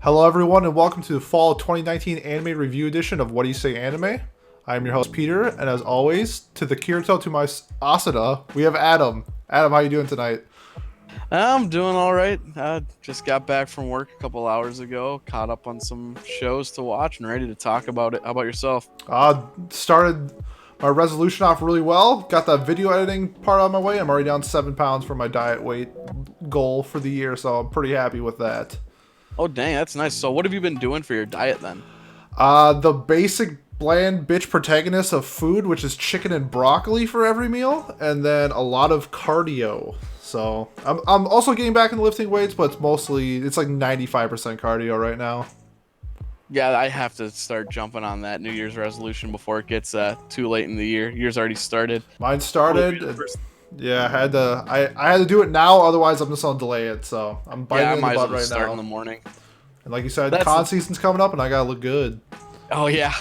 Hello everyone and welcome to the Fall 2019 Anime Review Edition of What Do You Say Anime? I am your host Peter, and as always, to the Kirito to my Asada, we have Adam. Adam, how you doing tonight? I'm doing all right. Just got back from work a couple hours ago, caught up on some shows to watch and ready to talk about it. How about yourself? Started my resolution off really well, got that video editing part on my way. I'm already down 7 pounds for my diet weight goal for the year, so I'm pretty happy with that. Oh, dang, that's nice. So what have you been doing for your diet then? The basic bland bitch protagonist of food, which is chicken and broccoli for every meal, and then a lot of cardio. So I'm also getting back into lifting weights, but it's like 95% cardio right now. Yeah, I have to start jumping on that New Year's resolution before it gets too late in the year. Yours already started. Mine started. Yeah, I had to do it now, otherwise I'm just gonna delay it. So I'm biting in the butt right start now. In the morning. And like you said, con season's coming up, and I gotta look good. Oh yeah,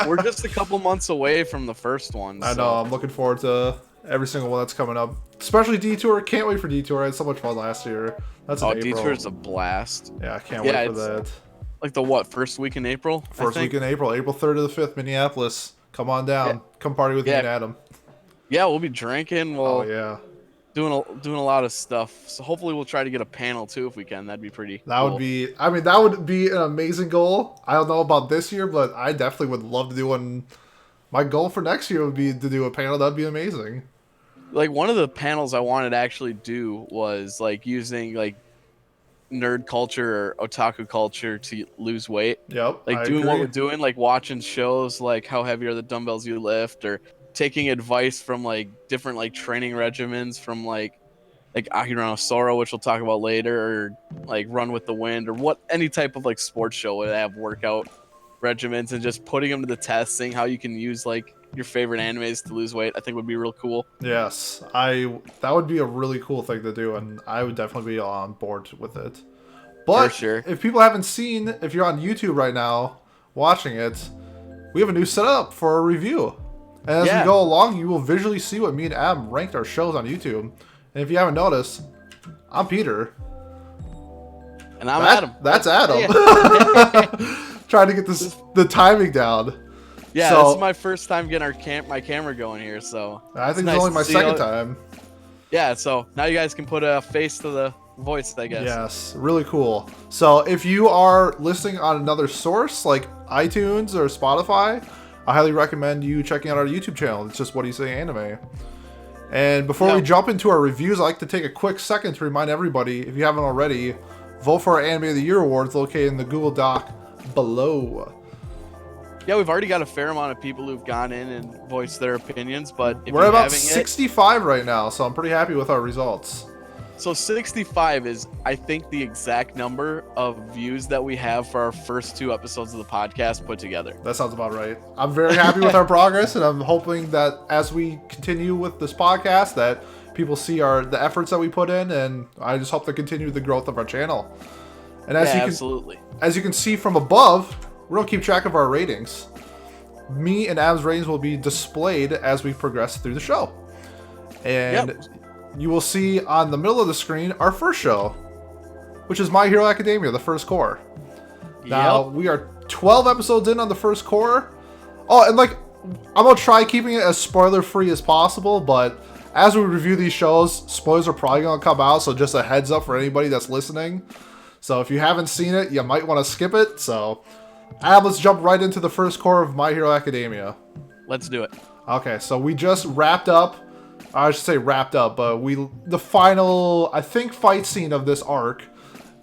we're just a couple months away from the first one. I know. I'm looking forward to every single one that's coming up, especially Detour. Can't wait for Detour. I had so much fun last year. That's in April. Detour is a blast. Yeah, I can't wait for that. Like the first week in April? First week in April, April 3rd to the 5th, Minneapolis. Come on down. Yeah. Come party with me and Adam. Yeah, we'll be drinking. Oh yeah. Doing a lot of stuff. So hopefully we'll try to get a panel too if we can. That'd be pretty cool. That would be an amazing goal. I don't know about this year, but I definitely would love to do one. My goal for next year would be to do a panel. That'd be amazing. Like one of the panels I wanted to actually do was like using like nerd culture or otaku culture to lose weight. Yep. Like doing what we're doing, like watching shows like how heavy are the dumbbells you lift, or taking advice from like different like training regimens from like Ahiru Sora, which we'll talk about later, or like Run with the Wind, or any type of like sports show where they have workout regimens, and just putting them to the test, seeing how you can use like your favorite animes to lose weight. I think would be real cool. Yes, that would be a really cool thing to do, and I would definitely be on board with it. But for sure. If people haven't seen, if you're on YouTube right now watching it, we have a new setup for a review. And as we go along, you will visually see what me and Adam ranked our shows on YouTube. And if you haven't noticed, I'm Peter. And I'm Adam. That's Adam. Trying to get the timing down. Yeah, this is my first time getting my camera going here, so I think it's only my second time. Yeah, so now you guys can put a face to the voice, I guess. Yes, really cool. So if you are listening on another source like iTunes or Spotify, I highly recommend you checking out our YouTube channel. It's just What Do You Say Anime. And before we jump into our reviews, I'd like to take a quick second to remind everybody, if you haven't already, vote for our Anime of the Year awards located in the Google Doc below. Yeah, we've already got a fair amount of people who've gone in and voiced their opinions, but if we're about 65 right now, so I'm pretty happy with our results. So 65 is, I think, the exact number of views that we have for our first 2 episodes of the podcast put together. That sounds about right. I'm very happy with our progress, and I'm hoping that as we continue with this podcast, that people see the efforts that we put in, and I just hope to continue the growth of our channel. And absolutely. As you can see from above, we don't keep track of our ratings. Me and Adam's ratings will be displayed as we progress through the show. And you will see on the middle of the screen our first show, which is My Hero Academia, the first core. Now, we are 12 episodes in on the first core. Oh, and I'm going to try keeping it as spoiler-free as possible, but as we review these shows, spoilers are probably going to come out, so just a heads up for anybody that's listening. So if you haven't seen it, you might want to skip it. So let's jump right into the first core of My Hero Academia. Let's do it. Okay, so we just wrapped up. I should say wrapped up, but the final, I think, fight scene of this arc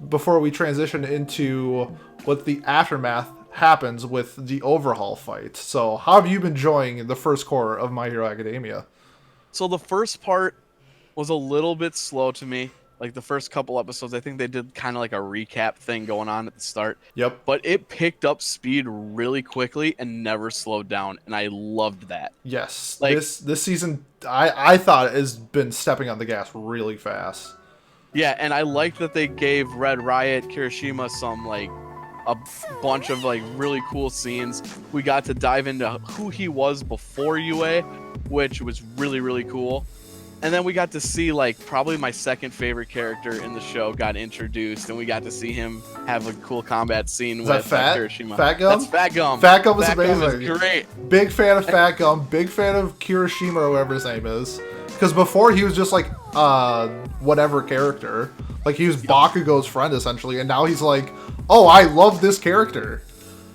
before we transition into what the aftermath happens with the overhaul fight. So how have you been enjoying the first core of My Hero Academia? So the first part was a little bit slow to me. Like the first couple episodes, I think they did kind of like a recap thing going on at the start. Yep. But it picked up speed really quickly and never slowed down, and I loved that. Yes. This season, I thought has been stepping on the gas really fast. Yeah, and I like that they gave Red Riot Kirishima some a bunch of really cool scenes. We got to dive into who he was before UA, which was really, really cool. And then we got to see like probably my second favorite character in the show got introduced, and we got to see him have a cool combat scene Is with that Kirishima. Fat Gum? That's Fat Gum. Fat Gum is Fat Gum amazing. is great. Big fan of Fat Gum. Big fan of Kirishima or whatever his name is. Because before he was just like whatever character. Like he was Bakugo's friend essentially, and now he's like, oh, I love this character.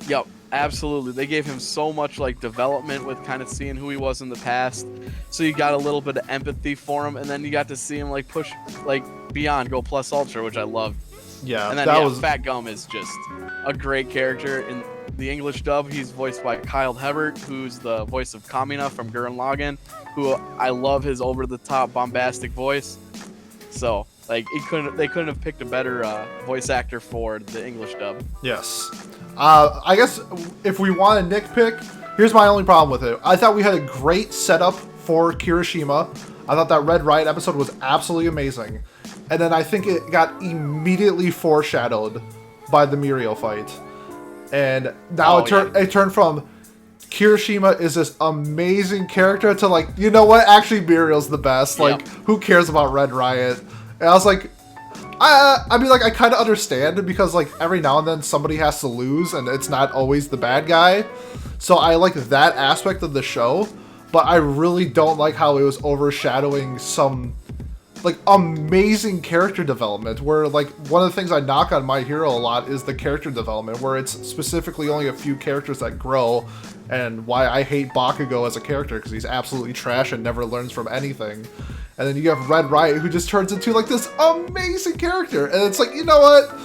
Yep. Absolutely. They gave him so much like development with kind of seeing who he was in the past. So you got a little bit of empathy for him, and then you got to see him like push like beyond, go plus ultra, which I loved. Yeah, and then Fat Gum is just a great character. In the English dub, he's voiced by Kyle Hebert, who's the voice of Kamina from Gurren Lagann, who I love his over-the-top bombastic voice. So like they couldn't have picked a better voice actor for the English dub. Yes. I guess if we want to nitpick, here's my only problem with it. I thought we had a great setup for Kirishima. I thought that Red Riot episode was absolutely amazing. And then I think it got immediately foreshadowed by the Muriel fight. And now it turned from Kirishima is this amazing character to like, you know what? Actually, Muriel's the best. Like, who cares about Red Riot? And I was like, I mean, like, I kind of understand because, like, every now and then somebody has to lose and it's not always the bad guy. So I like that aspect of the show, but I really don't like how it was overshadowing some, like, amazing character development where, like, one of the things I knock on My Hero a lot is the character development where it's specifically only a few characters that grow, and why I hate Bakugo as a character because he's absolutely trash and never learns from anything. And then you have Red Riot, who just turns into, like, this amazing character. And it's like, you know what?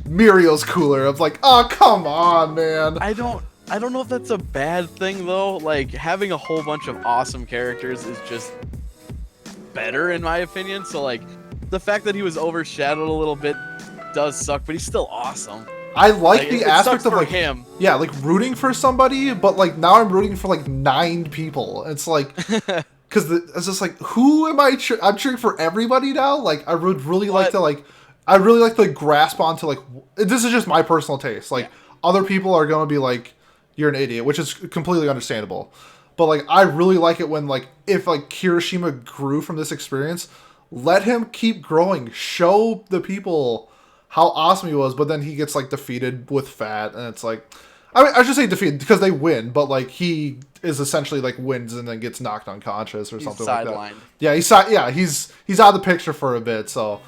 Muriel's cooler. I'm like, oh, come on, man. I don't know if that's a bad thing, though. Like, having a whole bunch of awesome characters is just better, in my opinion. So, like, the fact that he was overshadowed a little bit does suck, but he's still awesome. I like the aspect of, like, him. Yeah, like, rooting for somebody, but, like, now I'm rooting for, like, 9 people. It's like... Because it's just like, who am I? I'm cheering for everybody now. Like, I would really like to, like, I really like to grasp onto, like, this is just my personal taste. Like, other people are going to be like, you're an idiot, which is completely understandable. But, like, I really like it when, like, if, like, Kirishima grew from this experience, let him keep growing. Show the people how awesome he was, but then he gets, like, defeated with Fat, and it's like... I mean, I should say defeated because they win, but like he is essentially like wins and then gets knocked unconscious or something like that. Yeah, he's out of the picture for a bit. So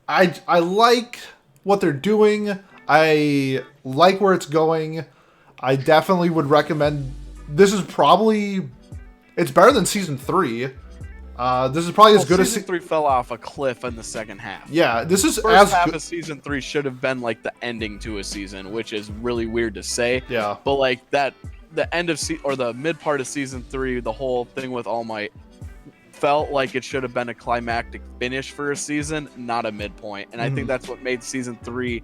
I like what they're doing. I like where it's going. I definitely would recommend. This is probably it's better than season 3. This is probably as good as season 3 fell off a cliff in the second half. Yeah, this is first half of season 3 should have been like the ending to a season, which is really weird to say. Yeah, but like that, the end of or the mid part of season 3, the whole thing with All Might felt like it should have been a climactic finish for a season, not a midpoint. And I think that's what made season 3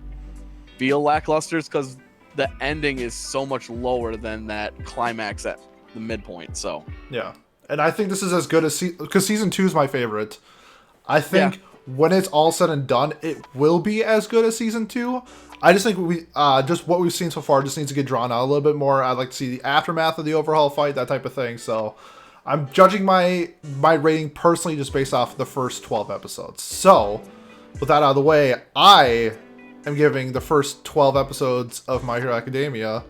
feel lackluster, because the ending is so much lower than that climax at the midpoint. So yeah. And I think this is as good as... Because Season 2 is my favorite. I think when it's all said and done, it will be as good as Season 2. I just think we just what we've seen so far just needs to get drawn out a little bit more. I'd like to see the aftermath of the overhaul fight, that type of thing. So I'm judging my rating personally just based off the first 12 episodes. So with that out of the way, I am giving the first 12 episodes of My Hero Academia...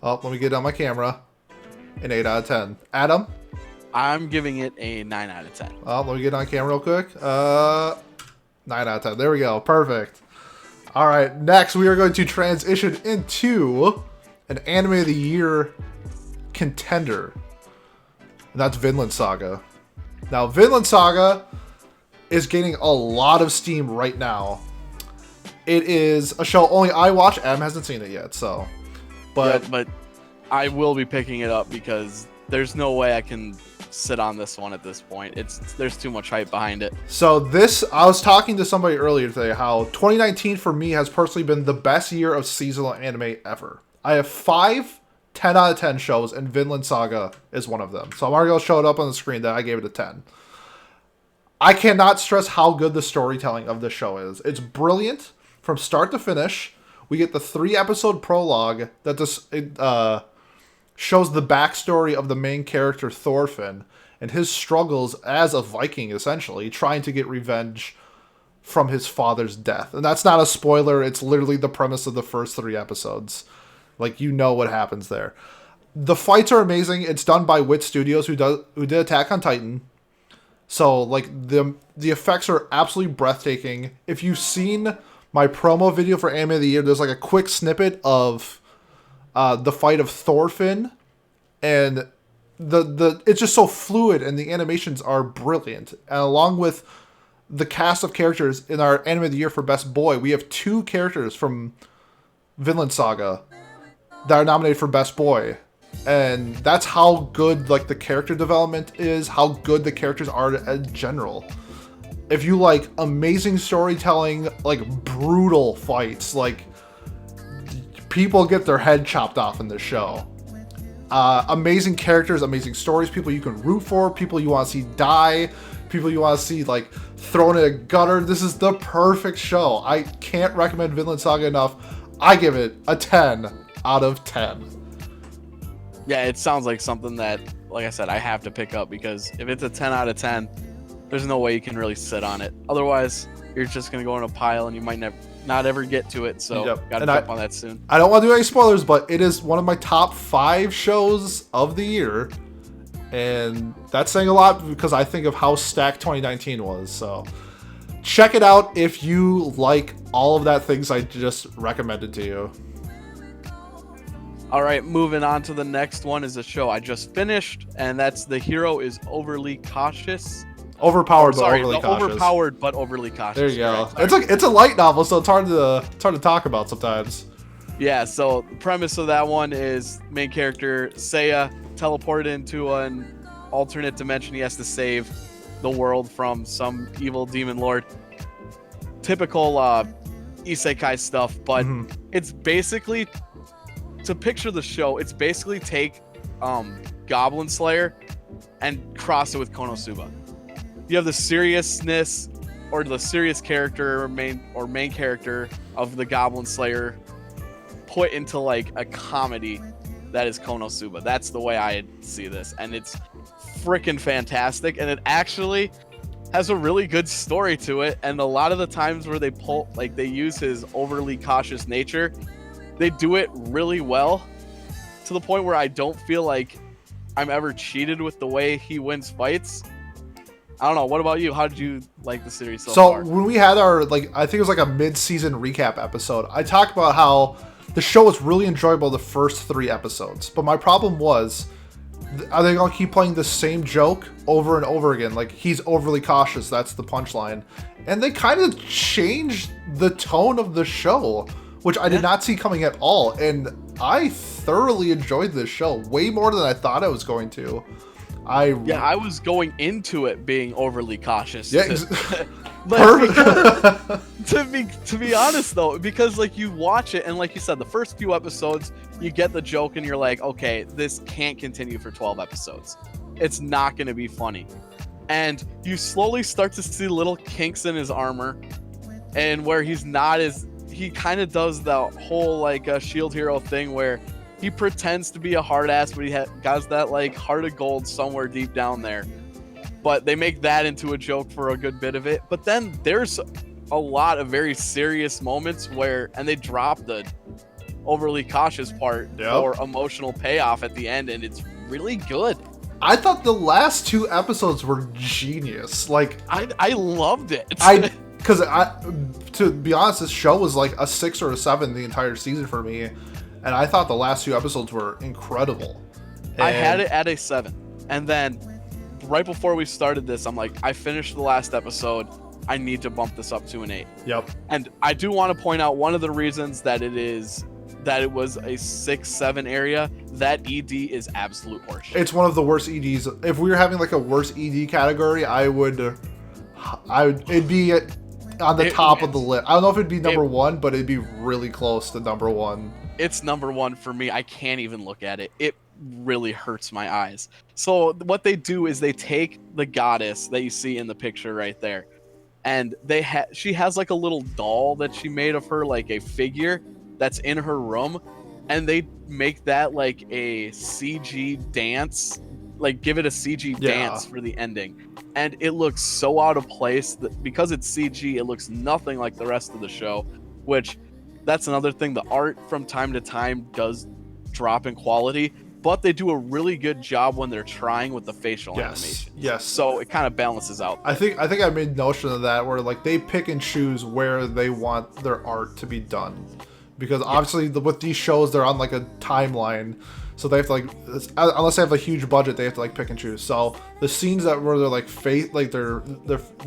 Oh, let me get it on my camera. An 8 out of 10. Adam? I'm giving it a 9 out of 10. Oh, let me get on camera real quick. 9 out of 10. There we go. Perfect. All right. Next, we are going to transition into an Anime of the Year contender. And that's Vinland Saga. Now, Vinland Saga is gaining a lot of steam right now. It is a show only I watch. Adam hasn't seen it yet, so. But I will be picking it up because there's no way I can sit on this one at this point. There's too much hype behind it. So I was talking to somebody earlier today how 2019 for me has personally been the best year of seasonal anime ever. I have 5 10 out of 10 shows, and Vinland Saga is one of them. So I'm already going to show it up on the screen that I gave it a 10. I cannot stress how good the storytelling of this show is. It's brilliant from start to finish. We get the 3-episode prologue that shows the backstory of the main character Thorfinn, and his struggles as a Viking, essentially, trying to get revenge from his father's death. And that's not a spoiler, it's literally the premise of the first 3 episodes. Like, you know what happens there. The fights are amazing. It's done by Wit Studios, who did Attack on Titan. So, like, the effects are absolutely breathtaking. If you've seen my promo video for Anime of the Year, there's like a quick snippet of the fight of Thorfinn, and it's just so fluid, and the animations are brilliant. And along with the cast of characters in our Anime of the Year for Best Boy, we have 2 characters from Vinland Saga that are nominated for Best Boy. And that's how good, like, the character development is, how good the characters are in general. If you like amazing storytelling, like brutal fights, like people get their head chopped off in this show. Amazing characters, amazing stories, people you can root for, people you want to see die, people you want to see like thrown in a gutter. This is the perfect show. I can't recommend Vinland Saga enough. I give it a 10 out of 10. Yeah, it sounds like something that, like I said, I have to pick up, because if it's a 10 out of 10, there's no way you can really sit on it. Otherwise, you're just going to go in a pile and you might not ever get to it. So, gotta jump on that soon. I don't want to do any spoilers, but it is one of my top 5 shows of the year. And that's saying a lot, because I think of how stacked 2019 was. So, check it out if you like all of that things I just recommended to you. All right, moving on to the next one is a show I just finished, and that's The Hero is Overly Cautious. Overpowered, but overly cautious. Overpowered, but overly cautious. There you go. It's a light novel, so it's hard to talk about sometimes. Yeah. So the premise of that one is main character Seiya teleported into an alternate dimension. He has to save the world from some evil demon lord. Typical isekai stuff, but it's basically, to picture the show, it's basically take Goblin Slayer and cross it with Konosuba. You have the seriousness, or the serious character, main character of the Goblin Slayer put into like a comedy that is Konosuba. That's the way I see this, and it's freaking fantastic, and it actually has a really good story to it. And a lot of the times where they use his overly cautious nature, they do it really well, to the point where I don't feel like I'm ever cheated with the way he wins fights. I don't know. What about you? How did you like the series so far? When we had our, I think it was like a mid-season recap episode, I talked about how the show was really enjoyable the first 3 episodes. But my problem was, are they going to keep playing the same joke over and over again? Like, he's overly cautious, that's the punchline. And they kind of changed the tone of the show, which I did not see coming at all. And I thoroughly enjoyed this show, way more than I thought I was going to. I was going into it being overly cautious. Yeah, to be honest though, because like you watch it and like you said, the first few episodes, you get the joke and you're like, okay, this can't continue for 12 episodes. It's not going to be funny. And you slowly start to see little kinks in his armor, and where he kind of does the whole like a shield hero thing where he pretends to be a hard ass, but he has that like heart of gold somewhere deep down there. But they make that into a joke for a good bit of it. But then there's a lot of very serious moments and they drop the overly cautious part for emotional payoff at the end, and it's really good. I thought the last 2 episodes were genius. Like, I loved it. Because to be honest, this show was like a 6 or a 7 the entire season for me. And I thought the last 2 episodes were incredible. I had it at a 7. And then right before we started this, I'm like, I finished the last episode. I need to bump this up to an 8. Yep. And I do want to point out one of the reasons that it was a 6-7 area. That ED is absolute horseshit. It's one of the worst EDs. If we were having like a worst ED category, it'd be on the top of the list. I don't know if it'd be number 1, but it'd be really close to number 1. It's number 1 for me. I can't even look at it. It really hurts my eyes. So what they do is they take the goddess that you see in the picture right there, and she has like a little doll that she made of her, like a figure that's in her room, and they make that like a CG dance like give it a CG Yeah. dance for the ending, and it looks so out of place that because it's CG, it looks nothing like the rest of the show. Which, that's another thing. The art from time to time does drop in quality, but they do a really good job when they're trying with the facial animation. Yes. So it kind of balances out. I think I made notion of that where like they pick and choose where they want their art to be done, because obviously with these shows they're on like a timeline, so they have to like, unless they have a huge budget, they have to like pick and choose. So the scenes that where they're like they're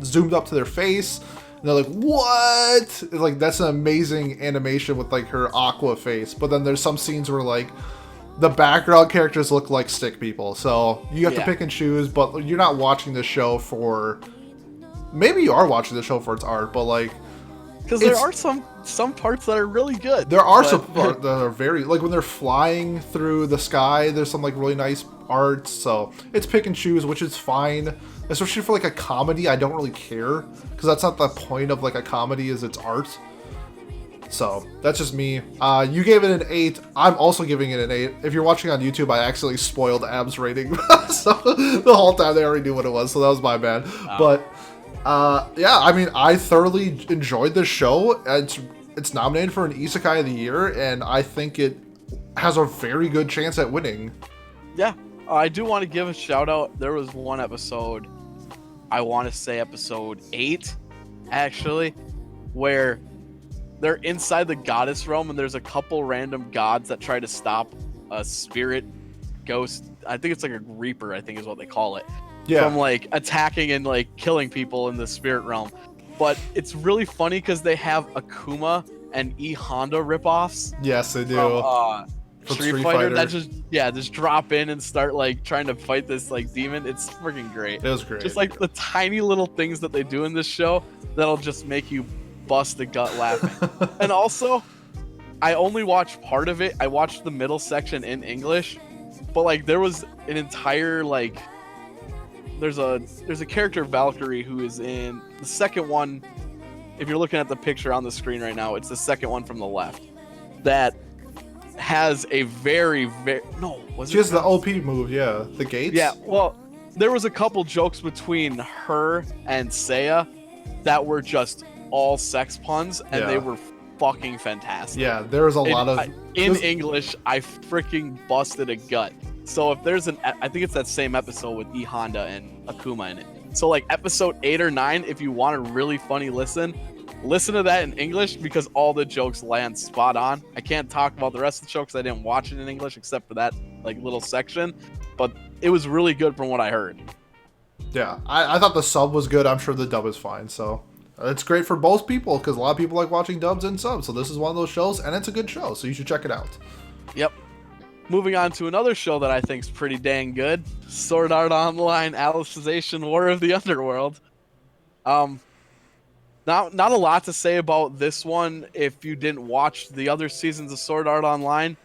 zoomed up to their face and they're like, what? It's like, that's an amazing animation with like her aqua face. But then there's some scenes where like the background characters look like stick people, so you have to pick and choose. But you're not watching the show for, maybe you are watching the show for its art, but like, because there are some parts that are really good. There are some parts that are very, like when they're flying through the sky, there's some like really nice art. So it's pick and choose, which is fine, especially for like a comedy. I don't really care, because that's not the point of like a comedy, is its art. So that's just me. You gave it an 8. I'm also giving it an 8. If you're watching on YouTube, I accidentally spoiled Ab's rating. So the whole time they already knew what it was, so that was my bad. But yeah, I mean, I thoroughly enjoyed this show. It's nominated for an Isekai of the Year, and I think it has a very good chance at winning. Yeah, I do want to give a shout out. There was one episode, I want to say episode 8, actually, where they're inside the goddess realm, and there's a couple random gods that try to stop a spirit ghost. I think it's like a reaper, I think is what they call it. Yeah. From like attacking and like killing people in the spirit realm. But it's really funny because they have Akuma and E Honda ripoffs. Yes, they do. From Street Fighter that just drop in and start like trying to fight this like demon. It's freaking great. It was great. Just like the tiny little things that they do in this show that'll just make you bust the gut laughing. And also, I only watched part of it. I watched the middle section in English, but like there was an entire like there's a character, Valkyrie, who is in the second one. If you're looking at the picture on the screen right now, it's the second one from the left that has a very she has the OP move, yeah, the gates. Yeah, well, there was a couple jokes between her and Seiya that were just all sex puns, and they were fucking fantastic. Yeah, there was a lot of in English. I freaking busted a gut. So if there's I think it's that same episode with E Honda and Akuma in it. So like episode 8 or 9, if you want a really funny listen to that in English, because all the jokes land spot on. I can't talk about the rest of the show because I didn't watch it in English except for that like little section, but it was really good from what I heard. Yeah, I thought the sub was good. I'm sure the dub is fine. So it's great for both people, because a lot of people like watching dubs and subs. So this is one of those shows, and it's a good show, so you should check it out. Yep. Moving on to another show that I think is pretty dang good, Sword Art Online Alicization War of the Underworld. Not a lot to say about this one. If you didn't watch the other seasons of Sword Art Online,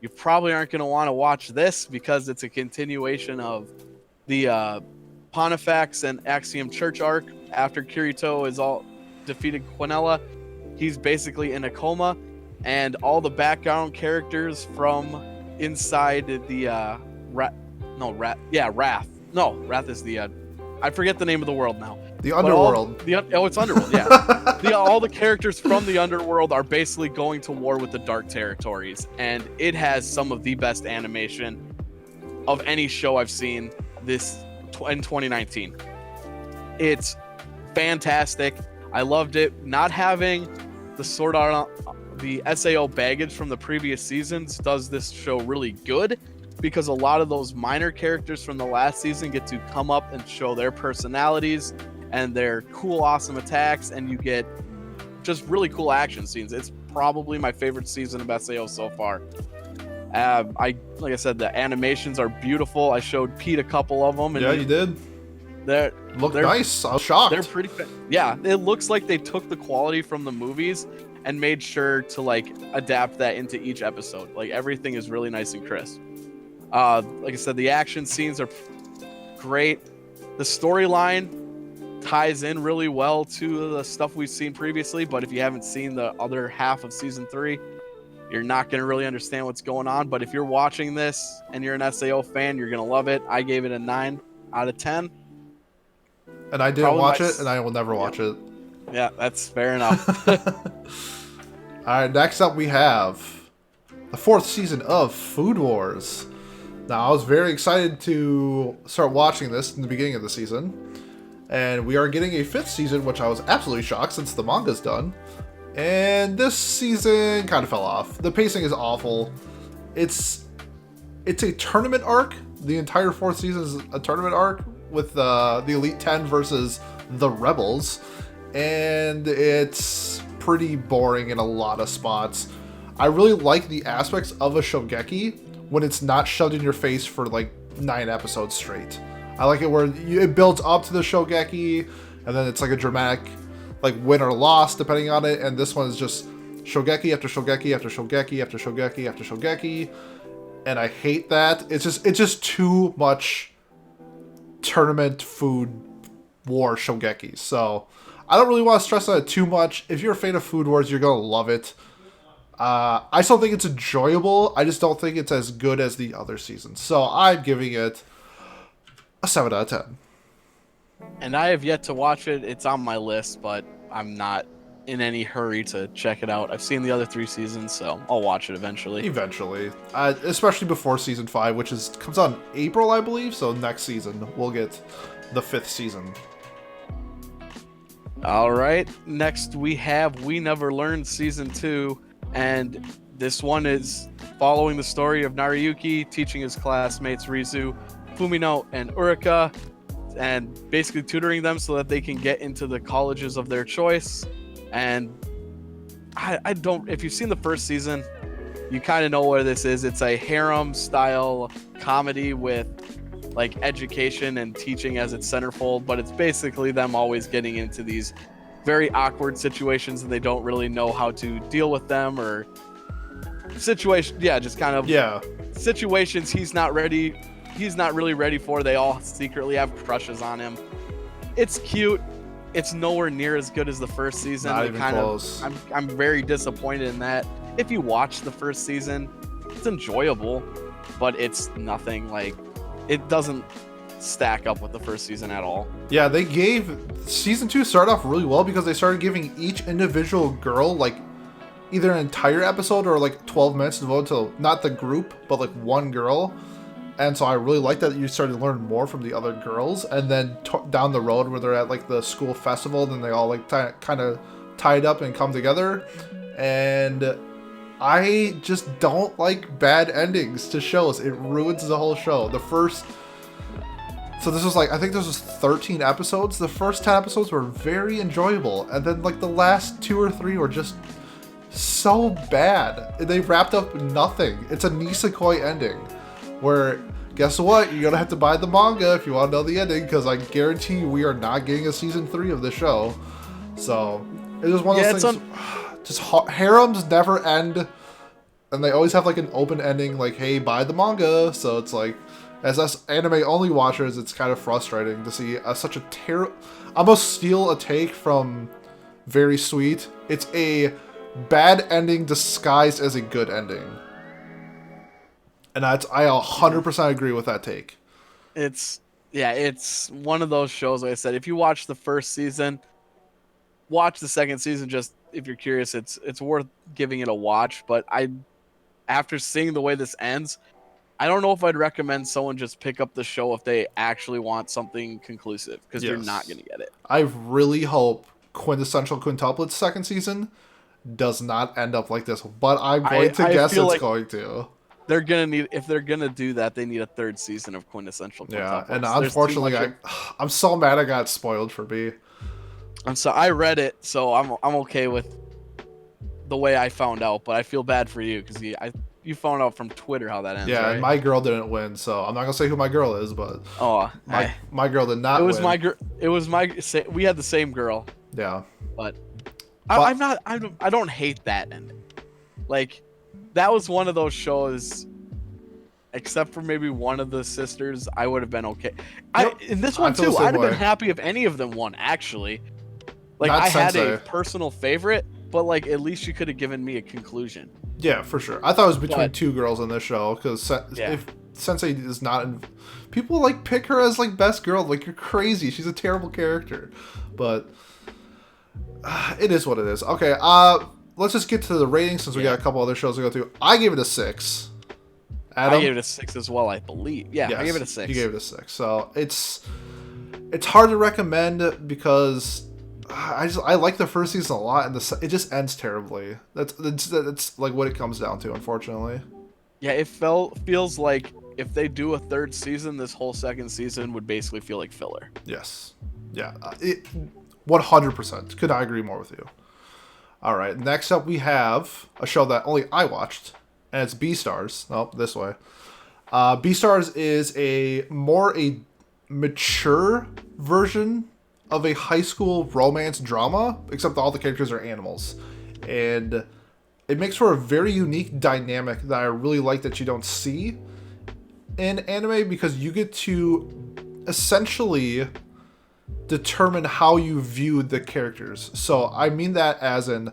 you probably aren't going to want to watch this, because it's a continuation of the Pontifex and Axiom Church arc. After Kirito is all defeated Quinella, he's basically in a coma, and all the background characters from inside the Wrath is the I forget the name of the world now. The Underworld. It's Underworld, yeah. All the characters from the Underworld are basically going to war with the Dark Territories, and it has some of the best animation of any show I've seen in 2019. It's fantastic. I loved it. Not having the Sword Art, the SAO baggage from the previous seasons does this show really good, because a lot of those minor characters from the last season get to come up and show their personalities and their cool, awesome attacks, and you get just really cool action scenes. It's probably my favorite season of SAO so far. Like I said, the animations are beautiful. I showed Pete a couple of them. And yeah, you did. They're nice. I was shocked. They're pretty. Yeah, it looks like they took the quality from the movies and made sure to like adapt that into each episode. Like everything is really nice and crisp. Like I said, the action scenes are great. The storyline ties in really well to the stuff we've seen previously, but if you haven't seen the other half of season 3, you're not going to really understand what's going on. But if you're watching this and you're an SAO fan, you're going to love it. I gave it a 9 out of 10. And I didn't watch it, and I will never watch it. Yeah, that's fair enough. Alright, next up we have the 4th season of Food Wars. Now, I was very excited to start watching this in the beginning of the season. And we are getting a 5th season, which I was absolutely shocked since the manga's done. And this season kind of fell off. The pacing is awful. It's a tournament arc. The entire 4th season is a tournament arc with the Elite 10 versus the Rebels. And it's pretty boring in a lot of spots. I really like the aspects of a shogeki when it's not shoved in your face for like 9 episodes straight. I like it where it builds up to the shogeki, and then it's like a dramatic like win or loss depending on it, and this one is just shogeki after shogeki after shogeki after shogeki after shogeki, and I hate that. It's just too much tournament food war shogeki. So I don't really want to stress on it too much. If you're a fan of Food Wars, you're gonna love it. I still think it's enjoyable. I just don't think it's as good as the other seasons. So I'm giving it a 7 out of 10. And I have yet to watch it. It's on my list, but I'm not in any hurry to check it out. I've seen the other 3 seasons, so I'll watch it eventually. Eventually. Especially before Season 5, which comes out in April, I believe. So next season, we'll get the 5th season. All right. Next, we have We Never Learned Season 2. And this one is following the story of Nariyuki teaching his classmates Rizu, Fumino, and Urika, and basically tutoring them so that they can get into the colleges of their choice. And if you've seen the first season, you kind of know where this is. It's a harem style comedy with like education and teaching as its centerfold, but it's basically them always getting into these very awkward situations and they don't really know how to deal with them, or situations he's not really ready for. They all secretly have crushes on him. It's cute. It's nowhere near as good as the first season. Not even close. I'm very disappointed in that. If you watch the first season, it's enjoyable, but it's nothing like, it doesn't stack up with the first season at all. Yeah, they gave Season 2 started off really well because they started giving each individual girl like either an entire episode or like 12 minutes devoted to not the group, but like one girl. And so I really like that you started to learn more from the other girls. And then down the road where they're at like the school festival, then they all like kind of tied up and come together. And I just don't like bad endings to shows. It ruins the whole show. So this was like, I think this was 13 episodes. The first 10 episodes were very enjoyable. And then like the last 2 or 3 were just so bad. They wrapped up nothing. It's a nisekoi ending. Where, guess what? You're gonna have to buy the manga if you want to know the ending, because I guarantee you we are not getting a season 3 of this show. So, it was one of those things. Just harems never end, and they always have like an open ending, like, hey, buy the manga. So it's like, as us anime only watchers, it's kind of frustrating to see such a terrible. I'm gonna steal a take from Very Sweet. It's a bad ending disguised as a good ending. And I 100% agree with that take. It's one of those shows, like I said, if you watch the first season, watch the second season, just if you're curious, it's worth giving it a watch. But after seeing the way this ends, I don't know if I'd recommend someone just pick up the show if they actually want something conclusive, because you're not going to get it. I really hope Quintessential Quintuplet's second season does not end up like this, but I'm going to guess it's like going to. They're gonna need, if they're gonna do that, they need a 3rd season of Quintessential Quintuplets. Yeah, and unfortunately, I'm so mad I got spoiled for me. I read it, so I'm okay with the way I found out, but I feel bad for you because you found out from Twitter how that ends. Yeah, right? and my girl didn't win, so I'm not gonna say who my girl is, but my girl did not. It was we had the same girl. Yeah, but I don't hate that ending. Like, that was one of those shows, except for maybe one of the sisters, I would have been okay. In this one too, I'd have been happy if any of them won, actually. Like, I had a personal favorite, but like at least you could have given me a conclusion. Yeah, for sure. I thought it was between But, two girls in this show because yeah. if Sensei is not in, people like pick her as like best girl. Like, you're crazy. She's a terrible character, but it is what it is. Okay, let's just get to the ratings since we got a couple other shows to go through. I gave it a 6. Adam? I gave it a 6 as well, I believe. Yeah, Yes, I gave it a 6. You gave it a 6. So it's hard to recommend because I like the first season a lot, and it just ends terribly. That's like what it comes down to, unfortunately. Yeah, it feels like if they do a third season, this whole second season would basically feel like filler. Yes. Yeah. 100%. Could not agree more with you. All right. Next up, we have a show that only I watched, and it's Beastars. Oh, this way. Beastars is a more mature version of a high school romance drama, except all the characters are animals. And it makes for a very unique dynamic that I really like that you don't see in anime, because you get to essentially determine how you view the characters. So I mean that as in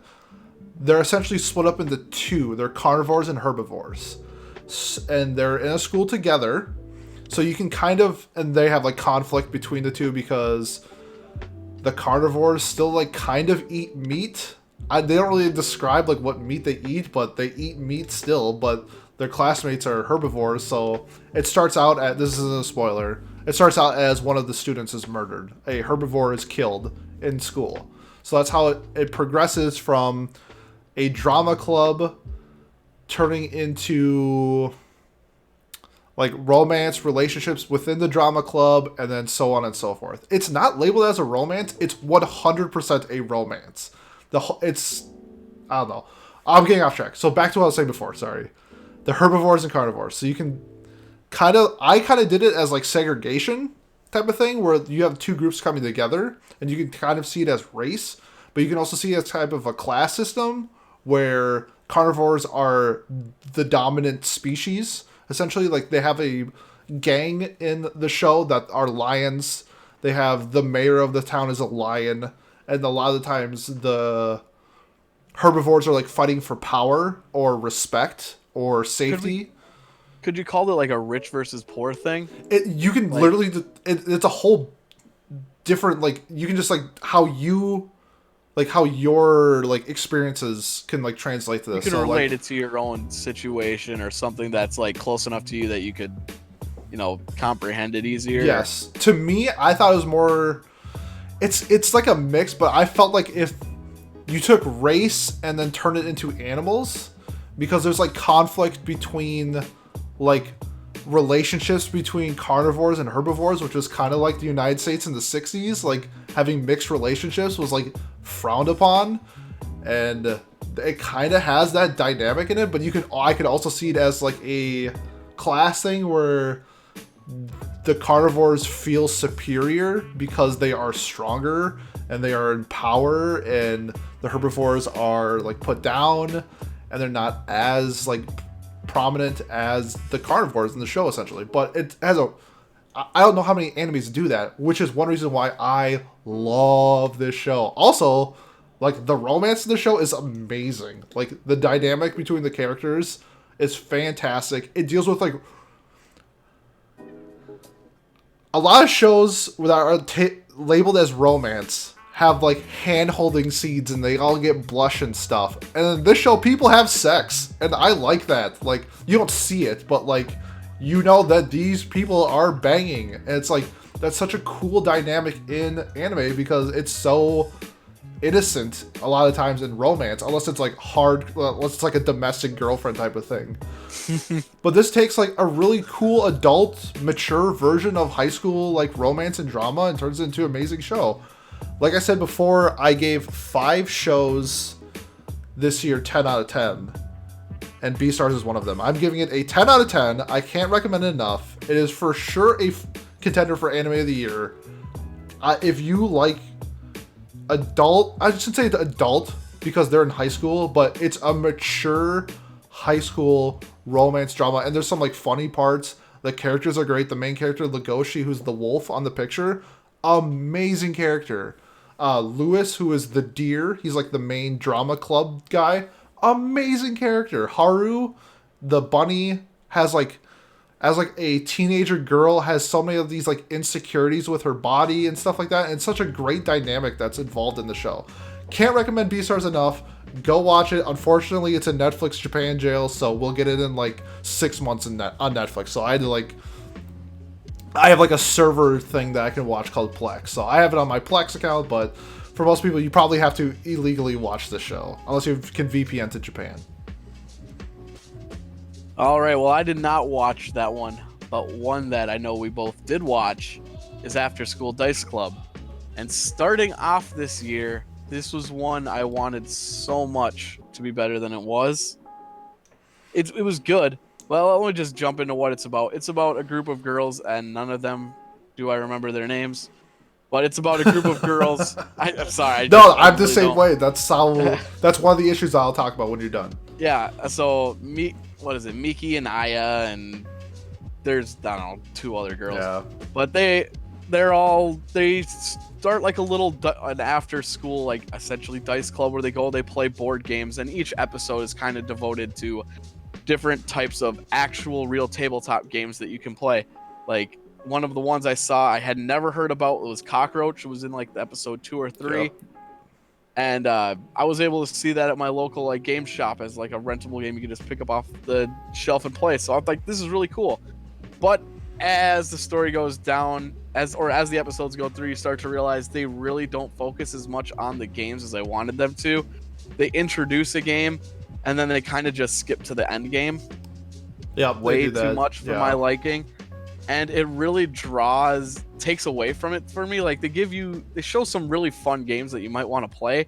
they're essentially split up into two. They're carnivores and herbivores. And they're in a school together. So you can and they have like conflict between the two because the carnivores still like kind of eat meat. They don't really describe like what meat they eat, but they eat meat still, but their classmates are herbivores. So it starts out this isn't a spoiler. It starts out as one of the students is murdered. A herbivore is killed in school. So that's how it progresses from a drama club turning into like romance relationships within the drama club, and then so on and so forth. It's not labeled as a romance. It's 100% a romance. I don't know. I'm getting off track. So back to what I was saying before. Sorry. The herbivores and carnivores. So you can I kind of did it as like segregation type of thing, where you have two groups coming together, and you can kind of see it as race, but you can also see it as type of a class system where carnivores are the dominant species. Essentially, like they have a gang in the show that are lions. They have the mayor of the town is a lion, and a lot of the times the herbivores are like fighting for power or respect or safety. Could you call it like a rich versus poor thing? You can like, literally, it's a whole different, like, you can just like how your like experiences can like translate to this. You can relate it to your own situation or something that's like close enough to you that you could, comprehend it easier. Yes. To me, I thought it was more, it's like a mix, but I felt like if you took race and then turned it into animals, because there's like conflict between like relationships between carnivores and herbivores, which was kind of like the United States in the 60s. Like having mixed relationships was like frowned upon, and it kind of has that dynamic in it. But I could also see it as like a class thing where the carnivores feel superior because they are stronger and they are in power, and the herbivores are like put down and they're not as like prominent as the carnivores in the show, essentially. But it has I don't know how many animes do that, which is one reason why I love this show. Also, like, the romance in the show is amazing. Like, the dynamic between the characters is fantastic. It deals with like a lot of shows that are labeled as romance have like hand-holding scenes and they all get blush and stuff. And in this show, people have sex, and I like that. Like, you don't see it, but like, that these people are banging, and it's like, that's such a cool dynamic in anime because it's so innocent a lot of times in romance, unless it's like unless it's like a domestic girlfriend type of thing. But this takes like a really cool adult mature version of high school like romance and drama and turns it into an amazing show. Like I said before, I gave 5 shows this year 10 out of 10, and Beastars is one of them. I'm giving it a 10 out of 10. I can't recommend it enough. It is for sure a contender for anime of the year. If you like adult, I should say adult because they're in high school, but it's a mature high school romance drama, and there's some like funny parts. The characters are great. The main character, Legoshi, who's the wolf on the picture, amazing character. Lewis, who is the deer, he's like the main drama club guy. Amazing character. Haru, the bunny, has like as like a teenager girl has so many of these like insecurities with her body and stuff like that, and it's such a great dynamic that's involved in the show. Can't recommend Beastars enough. Go watch it. Unfortunately, it's in Netflix Japan jail, so we'll get it in like 6 months on Netflix. So I have like a server thing that I can watch called Plex. So I have it on my Plex account, but for most people, you probably have to illegally watch the show unless you can VPN to Japan. All right, well, I did not watch that one, but one that I know we both did watch is After School Dice Club. And starting off this year, this was one I wanted so much to be better than it was. It was good. Well, I'll only just jump into what it's about. It's about a group of girls, and none of them do I remember their names. But it's about a group of girls. I'm sorry. I'm the same way. That's one of the issues I'll talk about when you're done. Yeah, so what is it? Miki and Aya, and there's, I don't know, 2 other girls. Yeah. But they start like an after school, like essentially dice club where they play board games, and each episode is kind of devoted to different types of actual real tabletop games that you can play. Like one of the ones I saw I had never heard about was Cockroach. It was in like episode 2 or 3. Yep. And I was able to see that at my local like game shop as like a rentable game you can just pick up off the shelf and play. So I'm like, this is really cool. But as the story goes down, as the episodes go through, you start to realize they really don't focus as much on the games as I wanted them to. They introduce a game, and then they kind of just skip to the end game. Yeah, way too much for my liking. And it really takes away from it for me. Like they show some really fun games that you might want to play,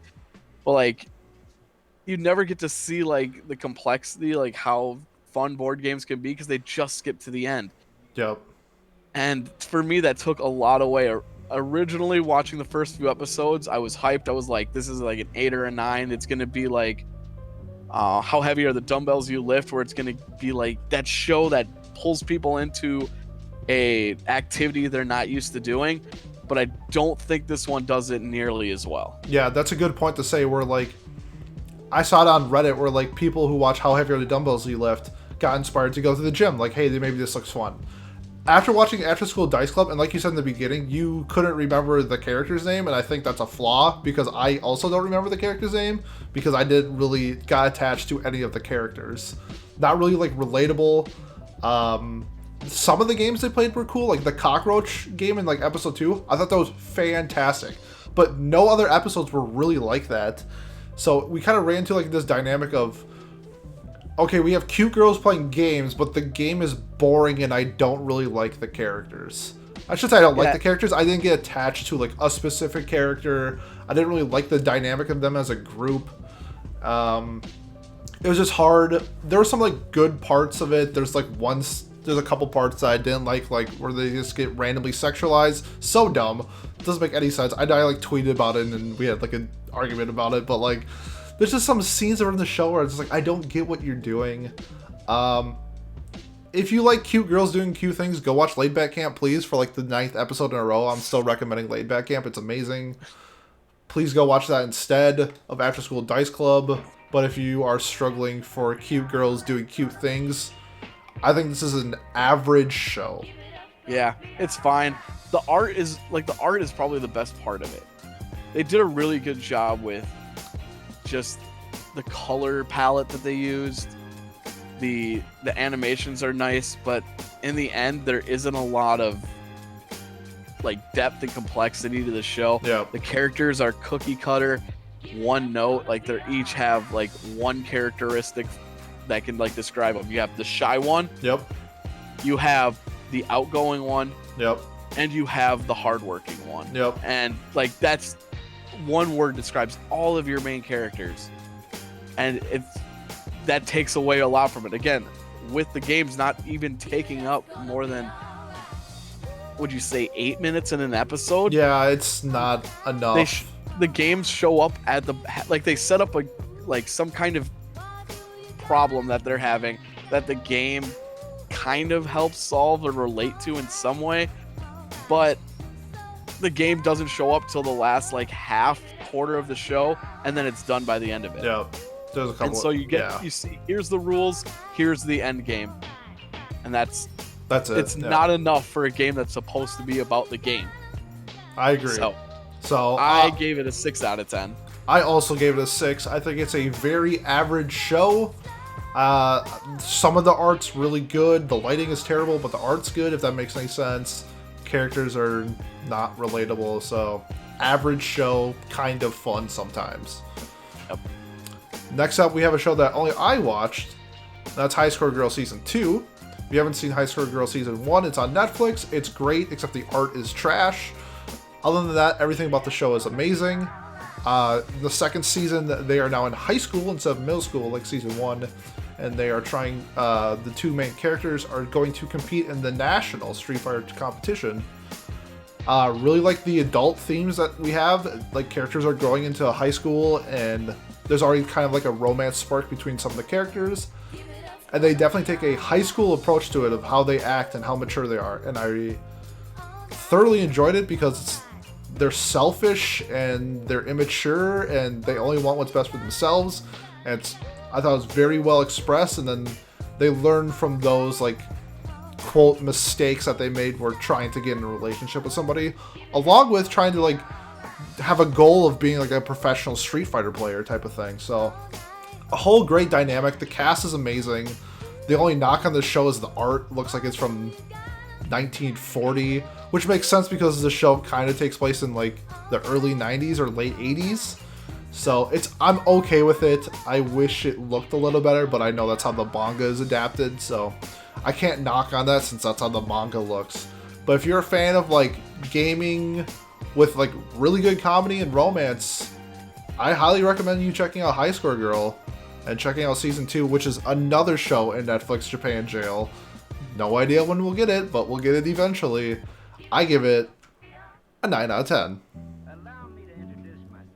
but like you never get to see like the complexity, like how fun board games can be, because they just skip to the end. Yep. And for me, that took a lot away. Originally watching the first few episodes, I was hyped. I was like, this is like an 8 or a 9. It's going to be like, how heavy are the dumbbells you lift, where it's going to be like that show that pulls people into a activity they're not used to doing. But I don't think this one does it nearly as well. Yeah, that's a good point to say, where like I saw it on Reddit where like people who watch How Heavy Are the Dumbbells You Lift got inspired to go to the gym. Like, hey, maybe this looks fun. After watching After School Dice Club, and like you said in the beginning, you couldn't remember the character's name, and I think that's a flaw, because I also don't remember the character's name, because I didn't really got attached to any of the characters. Not really like relatable. Some of the games they played were cool, like the cockroach game in like episode 2. I thought that was fantastic, but no other episodes were really like that. So we kind of ran into like this dynamic of, okay, we have cute girls playing games, but the game is boring and I don't really like the characters. I should say I don't like the characters. I didn't get attached to like a specific character. I didn't really like the dynamic of them as a group. It was just hard. There were some like good parts of it. There's a couple parts that I didn't like where they just get randomly sexualized. So dumb. It doesn't make any sense. I like tweeted about it and we had like an argument about it, but like there's just some scenes that are in the show where it's just like, I don't get what you're doing. If you like cute girls doing cute things, go watch Laid Back Camp, please, for like the 9th episode in a row. I'm still recommending Laid Back Camp. It's amazing. Please go watch that instead of After School Dice Club. But if you are struggling for cute girls doing cute things, I think this is an average show. Yeah, it's fine. The art is probably the best part of it. They did a really good job with just the color palette that they used. The animations are nice, but in the end there isn't a lot of like depth and complexity to the show. Yeah. The characters are cookie cutter, one note, like they each have like one characteristic that can like describe them. You have the shy one. Yep. You have the outgoing one. Yep. And you have the hardworking one. Yep. And like that's one word describes all of your main characters. And that takes away a lot from it. Again, with the games not even taking up more than, would you say, 8 minutes in an episode? Yeah, it's not enough. The games show up at they set up some kind of problem that they're having that the game kind of helps solve or relate to in some way, but the game doesn't show up till the last like half quarter of the show, and then it's done by the end of it. Yeah, there's a couple. And so you see, here's the rules, here's the end game, and that's it. It's not enough for a game that's supposed to be about the game. I agree. So I gave it a 6 out of 10. I also gave it a 6. I think it's a very average show. Some of the art's really good. The lighting is terrible, but the art's good, if that makes any sense. Characters are not relatable, so average show, kind of fun sometimes. Yep. Next up, we have a show that only I watched. That's High Score Girl Season 2. If you haven't seen High Score Girl Season 1, it's on Netflix. It's great, except the art is trash. Other than that, everything about the show is amazing. The second season, they are now in high school instead of middle school like Season 1. And they are trying, the two main characters are going to compete in the national Street Fighter competition. Really like the adult themes that we have. Like, characters are growing into high school, and there's already kind of like a romance spark between some of the characters. And they definitely take a high school approach to it, of how they act and how mature they are. And I thoroughly enjoyed it because they're selfish and they're immature and they only want what's best for themselves. And I thought it was very well expressed, and then they learn from those, like, quote, mistakes that they made were trying to get in a relationship with somebody, along with trying to, like, have a goal of being, like, a professional Street Fighter player type of thing. So, a whole great dynamic. The cast is amazing. The only knock on this show is the art. Looks like it's from 1940, which makes sense because the show kind of takes place in, like, the early 90s or late 80s. So I'm okay with it. I wish it looked a little better, but I know that's how the manga is adapted, so I can't knock on that since that's how the manga looks. But if you're a fan of, like, gaming with, like, really good comedy and romance, I highly recommend you checking out High Score Girl and checking out Season 2, which is another show in Netflix Japan Jail. No idea when we'll get it, but we'll get it eventually. I give it a 9 out of 10.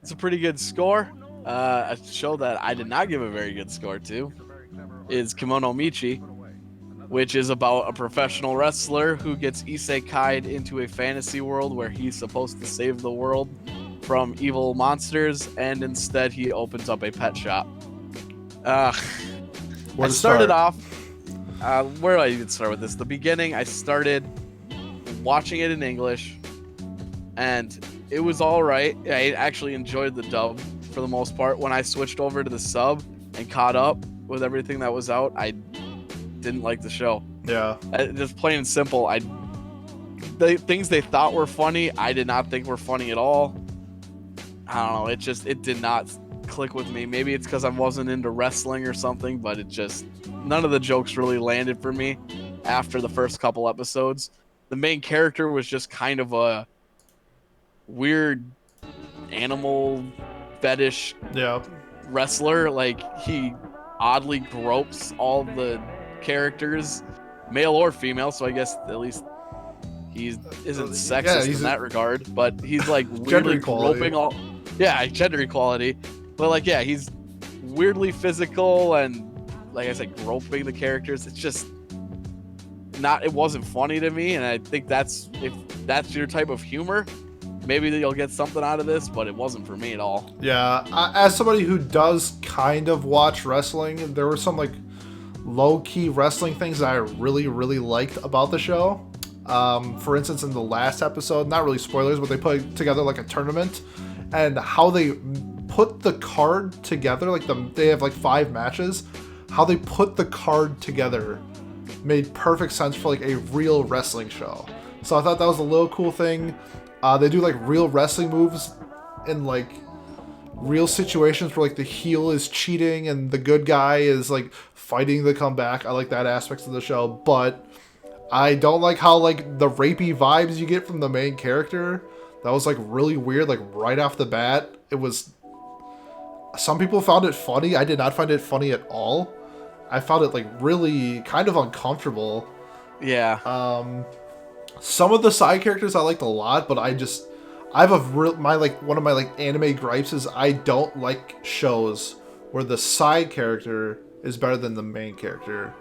It's a pretty good score. A show that I did not give a very good score to is Kemono Michi, which is about a professional wrestler who gets isekai'd into a fantasy world where he's supposed to save the world from evil monsters, and instead he opens up a pet shop. I started off... where do I even start with this? The beginning, I started watching it in English, and it was all right. I actually enjoyed the dub for the most part. When I switched over to the sub and caught up with everything that was out, I didn't like the show. Yeah. Just plain and simple. The things they thought were funny, I did not think were funny at all. I don't know. It did not click with me. Maybe it's because I wasn't into wrestling or something, but none of the jokes really landed for me after the first couple episodes. The main character was just kind of a weird animal fetish wrestler. Like, he oddly gropes all the characters, male or female, so I guess at least he isn't sexist in that regard, but he's like weirdly groping all gender equality, but like he's weirdly physical and, like I said, groping the characters. It's just it wasn't funny to me, and I think if that's your type of humor, maybe you'll get something out of this, but it wasn't for me at all. Yeah, as somebody who does kind of watch wrestling, there were some, like, low-key wrestling things that I really, really liked about the show. For instance, in the last episode, not really spoilers, but they put together, like, a tournament, and how they put the card together, like, they have, like, 5 matches, how they put the card together made perfect sense for, like, a real wrestling show. So I thought that was a little cool thing. They do, like, real wrestling moves in, like, real situations where, like, the heel is cheating and the good guy is, like, fighting to come back. I like that aspect of the show, but I don't like how, like, the rapey vibes you get from the main character. That was, like, really weird, like, right off the bat. It was... Some people found it funny. I did not find it funny at all. I found it, like, really kind of uncomfortable. Yeah. Some of the side characters I liked a lot, but one of my anime gripes is I don't like shows where the side character is better than the main character.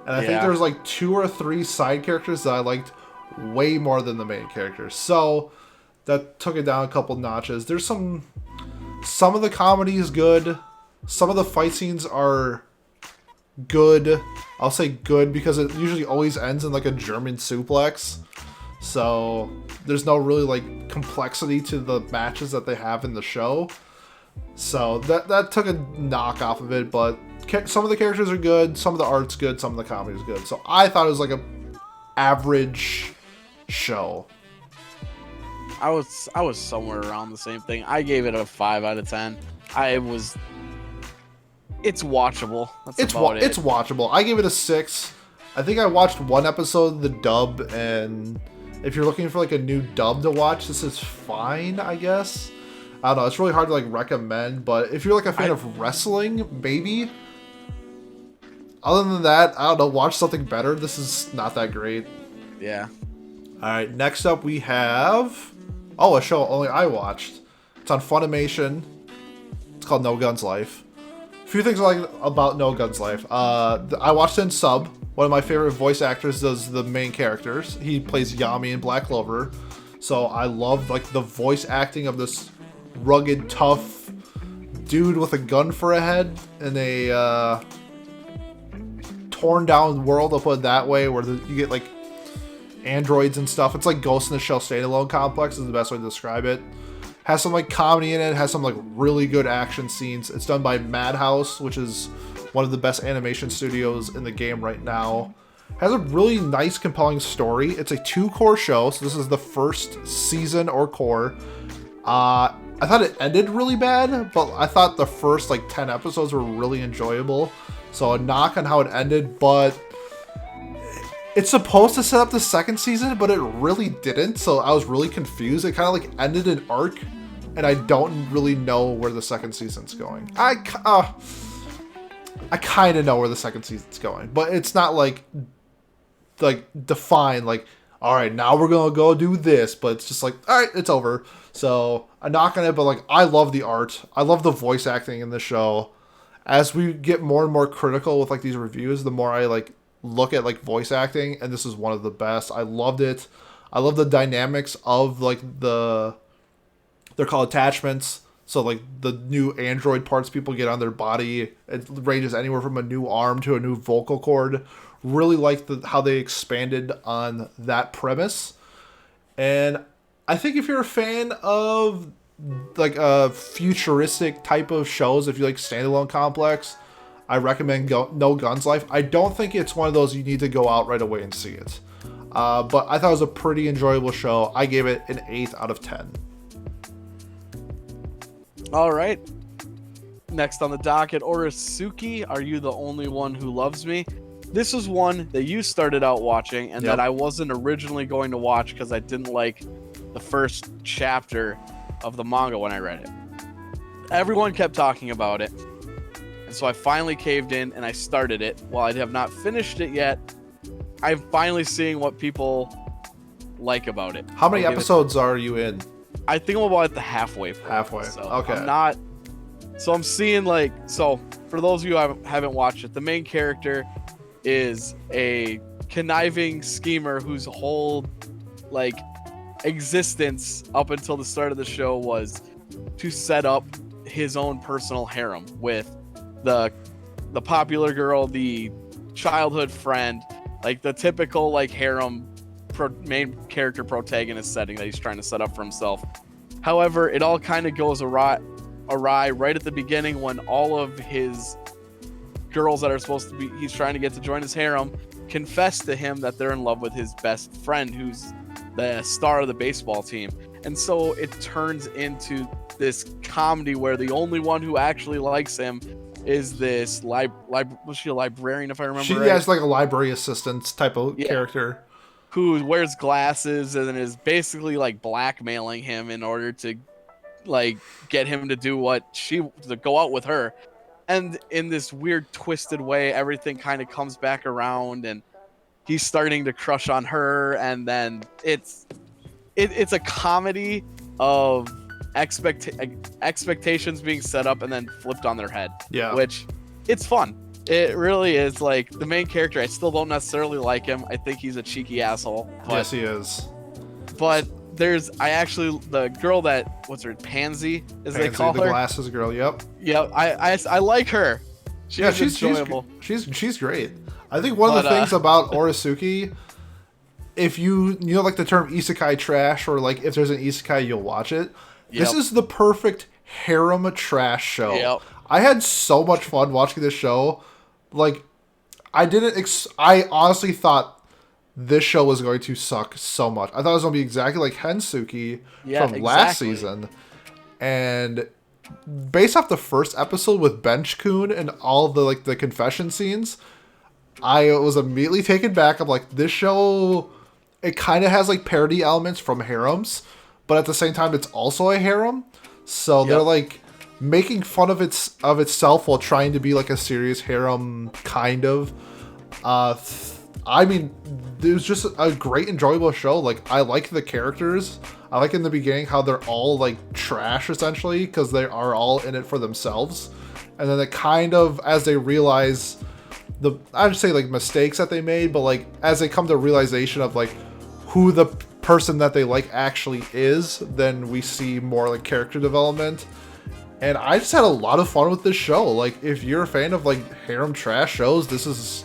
And I think there's like 2 or 3 side characters that I liked way more than the main character. So that took it down a couple notches. There's some of the comedy is good. Some of the fight scenes are good. I'll say good because it usually always ends in like a German suplex. So there's no really like complexity to the matches that they have in the show. So that took a knock off of it, but some of the characters are good, some of the art's good, some of the comedy is good. So I thought it was like a average show. I was somewhere around the same thing. I gave it a 5 out of 10. It's watchable. It's watchable. I gave it a 6. I think I watched one episode of the dub, and if you're looking for like a new dub to watch, this is fine, I guess. I don't know. It's really hard to like recommend, but if you're like a fan of wrestling, maybe. Other than that, I don't know. Watch something better. This is not that great. Yeah. All right. Next up, we have a show only I watched. It's on Funimation. It's called No Guns Life. A few things I like about No Guns Life. I watched it in sub. One of my favorite voice actors does the main characters. He plays Yami in Black Clover. So I love like the voice acting of this rugged, tough dude with a gun for a head in a torn down world, I'll put it that way, where you get like androids and stuff. It's like Ghost in the Shell standalone complex is the best way to describe it. Has some like comedy in it, has some like really good action scenes. It's done by Madhouse, which is one of the best animation studios in the game right now. Has a really nice, compelling story. It's a 2-core show, so this is the first season or core. I thought it ended really bad, but I thought the first like 10 episodes were really enjoyable. So a knock on how it ended, but it's supposed to set up the second season, but it really didn't. So I was really confused. It kind of like ended an arc, and I don't really know where the second season's going. I kind of know where the second season's going, but it's not like defined like, all right, now we're gonna go do this, but it's just like, all right, it's over. So a knock on it, but like I love the art, I love the voice acting in the show. As we get more and more critical with like these reviews, the more I like look at like voice acting, and this is one of the best. I loved it. I love the dynamics of like they're called attachments. So like the new android parts people get on their body, it ranges anywhere from a new arm to a new vocal cord. Really like how they expanded on that premise. And I think if you're a fan of like a futuristic type of shows, if you like standalone complex, I recommend No Guns Life. I don't think it's one of those you need to go out right away and see it. But I thought it was a pretty enjoyable show. I gave it an 8 out of 10. All right. Next on the docket, Oresuki, Are You the Only One Who Loves Me? This was one that you started out watching and that I wasn't originally going to watch because I didn't like the first chapter of the manga when I read it. Everyone kept talking about it. And so I finally caved in and I started it. While I have not finished it yet, I'm finally seeing what people like about it. How many episodes are you in? I think I'm about at the halfway point. Halfway. So okay. I'm seeing like, so for those of you who haven't watched it, the main character is a conniving schemer whose whole like existence up until the start of the show was to set up his own personal harem with the popular girl, the childhood friend, like the typical like harem main character protagonist setting that he's trying to set up for himself. However, it all kind of goes awry right at the beginning when all of his girls that are supposed to be he's trying to get to join his harem confess to him that they're in love with his best friend who's the star of the baseball team. And so it turns into this comedy where the only one who actually likes him is this was she a librarian, if I remember right? She has like a library assistant type of character who wears glasses and is basically like blackmailing him in order to like get him to do to go out with her. And in this weird twisted way, everything kind of comes back around and he's starting to crush on her. And then it's a comedy of expectations being set up and then flipped on their head. Yeah. Which it's fun. It really is. Like the main character, I still don't necessarily like him. I think he's a cheeky asshole. Yes, he is. But I actually, the girl that, what's her, Pansy, as they call the her. glasses girl, yep. Yep, I like her. She's enjoyable. She's great. I think one of the things about Oresuki, if you know like the term isekai trash, or like if there's an isekai you'll watch it. Yep. This is the perfect harem trash show. Yep. I had so much fun watching this show. Like, I honestly thought this show was going to suck so much. I thought it was going to be exactly like Hensuki from last season. And based off the first episode with Bench-kun and all the confession scenes, I was immediately taken back. I'm like, this show, it kind of has like parody elements from harems, but at the same time, it's also a harem. So they're like making fun of itself while trying to be like a serious harem, kind of. I mean, it was just a great, enjoyable show. Like, I like the characters. I like in the beginning how they're all like trash essentially because they are all in it for themselves, and then it kind of, as they realize I would say like mistakes that they made, but like as they come to realization of like who the person that they like actually is, then we see more like character development. And I just had a lot of fun with this show. Like, if you're a fan of like harem trash shows, this is,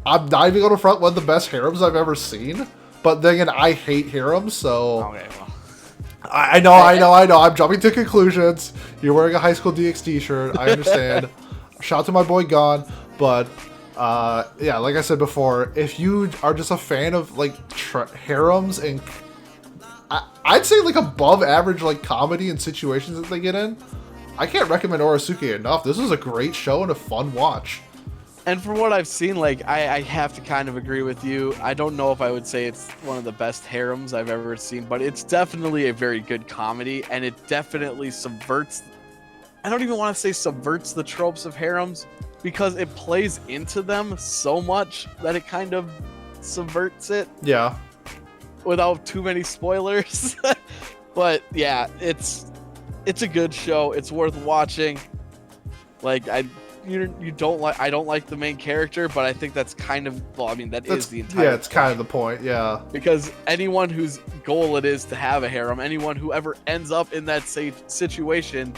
I'm not even going to front, one of the best harems I've ever seen. But then again, I hate harems, so okay, well. I know. I'm jumping to conclusions. You're wearing a High School DxD shirt. I understand. Shout out to my boy Gon. But yeah, like I said before, if you are just a fan of like harems and I'd say like above average like comedy and situations that they get in, I can't recommend Oresuki enough. This was a great show and a fun watch. And from what I've seen, like, I have to kind of agree with you. I don't know if I would say it's one of the best harems I've ever seen, but it's definitely a very good comedy, and it definitely subverts, I don't even want to say subverts the tropes of harems, because it plays into them so much that it kind of subverts it. Yeah. Without too many spoilers. But yeah, it's a good show. It's worth watching. Like, I don't like the main character, but I think that's kind of, well, I mean, that's the entire yeah, it's point. Kind of the point, yeah. Because anyone whose goal it is to have a harem, anyone who ever ends up in that situation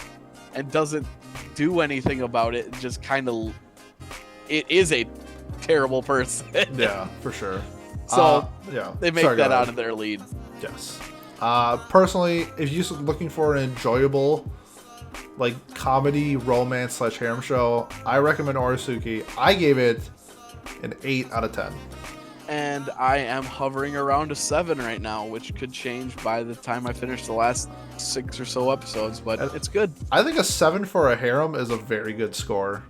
and doesn't do anything about it, just kind of, it is a terrible person. Yeah, for sure. So yeah, they make that out of their lead. Yes. Personally, if you're looking for an enjoyable like comedy romance / harem show, I recommend Oresuki. I gave it an 8 out of 10. And I am hovering around a 7 right now, which could change by the time I finish the last 6 or so episodes, but it's good. I think a 7 for a harem is a very good score.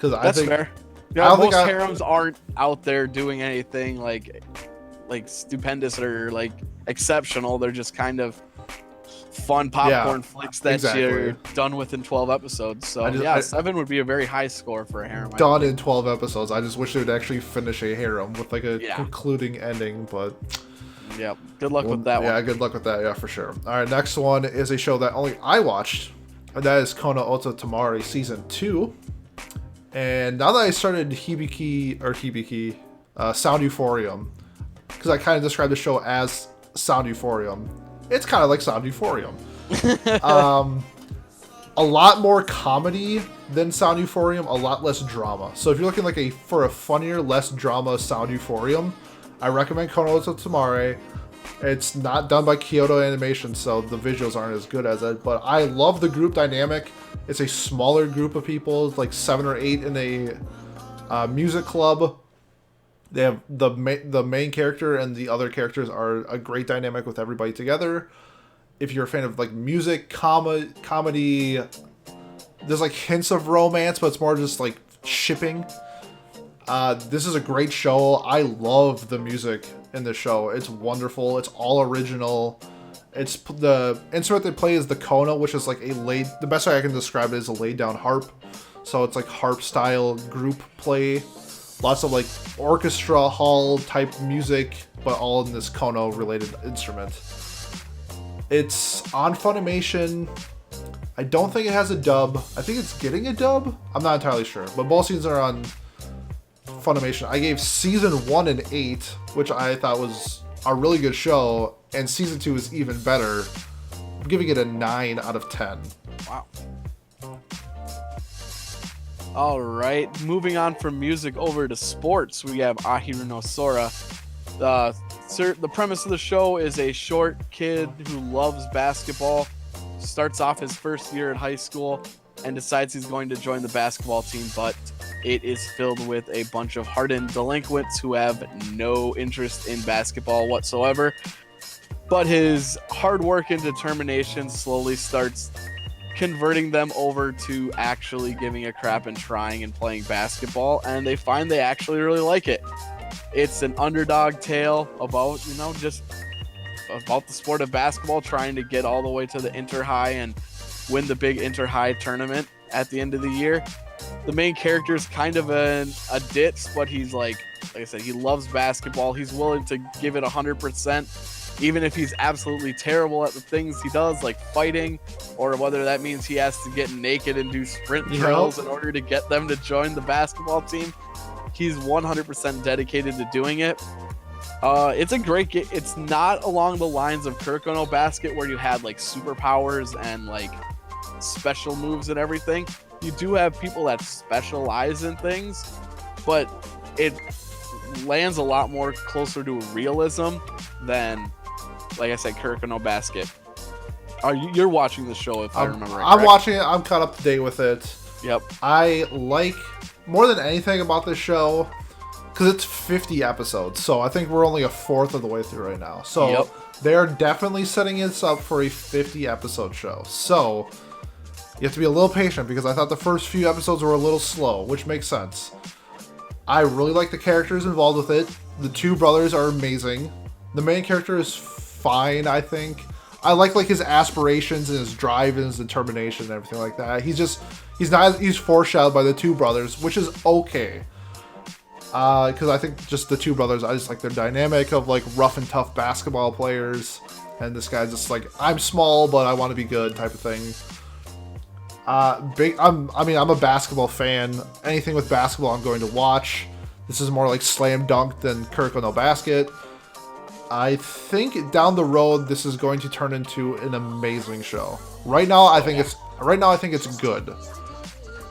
That's fair. Yeah, most harems aren't out there doing anything like stupendous or like exceptional. They're just kind of fun popcorn flicks that you're done with in 12 episodes. So 7 would be a very high score for a harem. Done in 12 episodes. I just wish they would actually finish a harem with like a concluding ending, but yep. Good luck with that one. Yeah, good luck with that. Yeah, for sure. All right, next one is a show that only I watched, and that is Kono Oto Tomare Season 2. And now that I started Sound Euphorium, because I kind of described the show as Sound Euphorium, it's kind of like Sound Euphorium. A lot more comedy than Sound Euphorium, a lot less drama. So if you're looking for a funnier, less drama Sound Euphorium, I recommend Kono Oto Tomare. It's not done by Kyoto Animation, so the visuals aren't as good as it, but I love the group dynamic. It's a smaller group of people, it's like 7 or 8 in a music club. They have the main character and the other characters are a great dynamic with everybody together. If you're a fan of like music, comedy, there's like hints of romance, but it's more just like shipping. This is a great show. I love the music in the show. It's wonderful. It's all original. It's the instrument they play is the kono, which is like the best way I can describe it is a laid down harp. So it's like harp style group play. Lots of like orchestra hall type music, but all in this kono related instrument. It's on Funimation. I don't think it has a dub. I think it's getting a dub. I'm not entirely sure, but both seasons are on Funimation. I gave season 1 an 8, which I thought was a really good show, and season 2 is even better. I'm giving it a 9 out of 10. Wow. All right, moving on from music over to sports, we have Ahiru no Sora. The premise of the show is a short kid who loves basketball, starts off his first year at high school, and decides he's going to join the basketball team, but it is filled with a bunch of hardened delinquents who have no interest in basketball whatsoever. But his hard work and determination slowly starts converting them over to actually giving a crap and trying and playing basketball, and they find they actually really like it. It's an underdog tale about, just about the sport of basketball, trying to get all the way to the inter-high and win the big inter-high tournament at the end of the year. The main character is kind of a ditz, but he's like I said, he loves basketball. He's willing to give it 100%, even if he's absolutely terrible at the things he does, like fighting, or whether that means he has to get naked and do sprint drills in order to get them to join the basketball team. He's 100% dedicated to doing it. It's a great game. It's not along the lines of Kuroko no Basket, where you had like superpowers and like special moves and everything. You do have people that specialize in things, but it lands a lot more closer to realism than, like I said, Kuroko no Basket. You're watching the show, if I remember right. I'm watching it. I'm caught up to date with it. Yep. I like, more than anything about this show, because it's 50 episodes, so I think we're only a fourth of the way through right now. So they're definitely setting us up for a 50 episode show. So you have to be a little patient, because I thought the first few episodes were a little slow, which makes sense. I really like the characters involved with it. The two brothers are amazing. The main character is fine, I think. I like his aspirations and his drive and his determination and everything like that. He's foreshadowed by the two brothers, which is okay. Because I think just the two brothers, I just like their dynamic of like rough and tough basketball players, and this guy's just like, I'm small but I want to be good type of thing. I'm a basketball fan. Anything with basketball I'm going to watch. This is more like Slam Dunk than Kuroko no Basket. I think down the road this is going to turn into an amazing show. Right now I think it's good.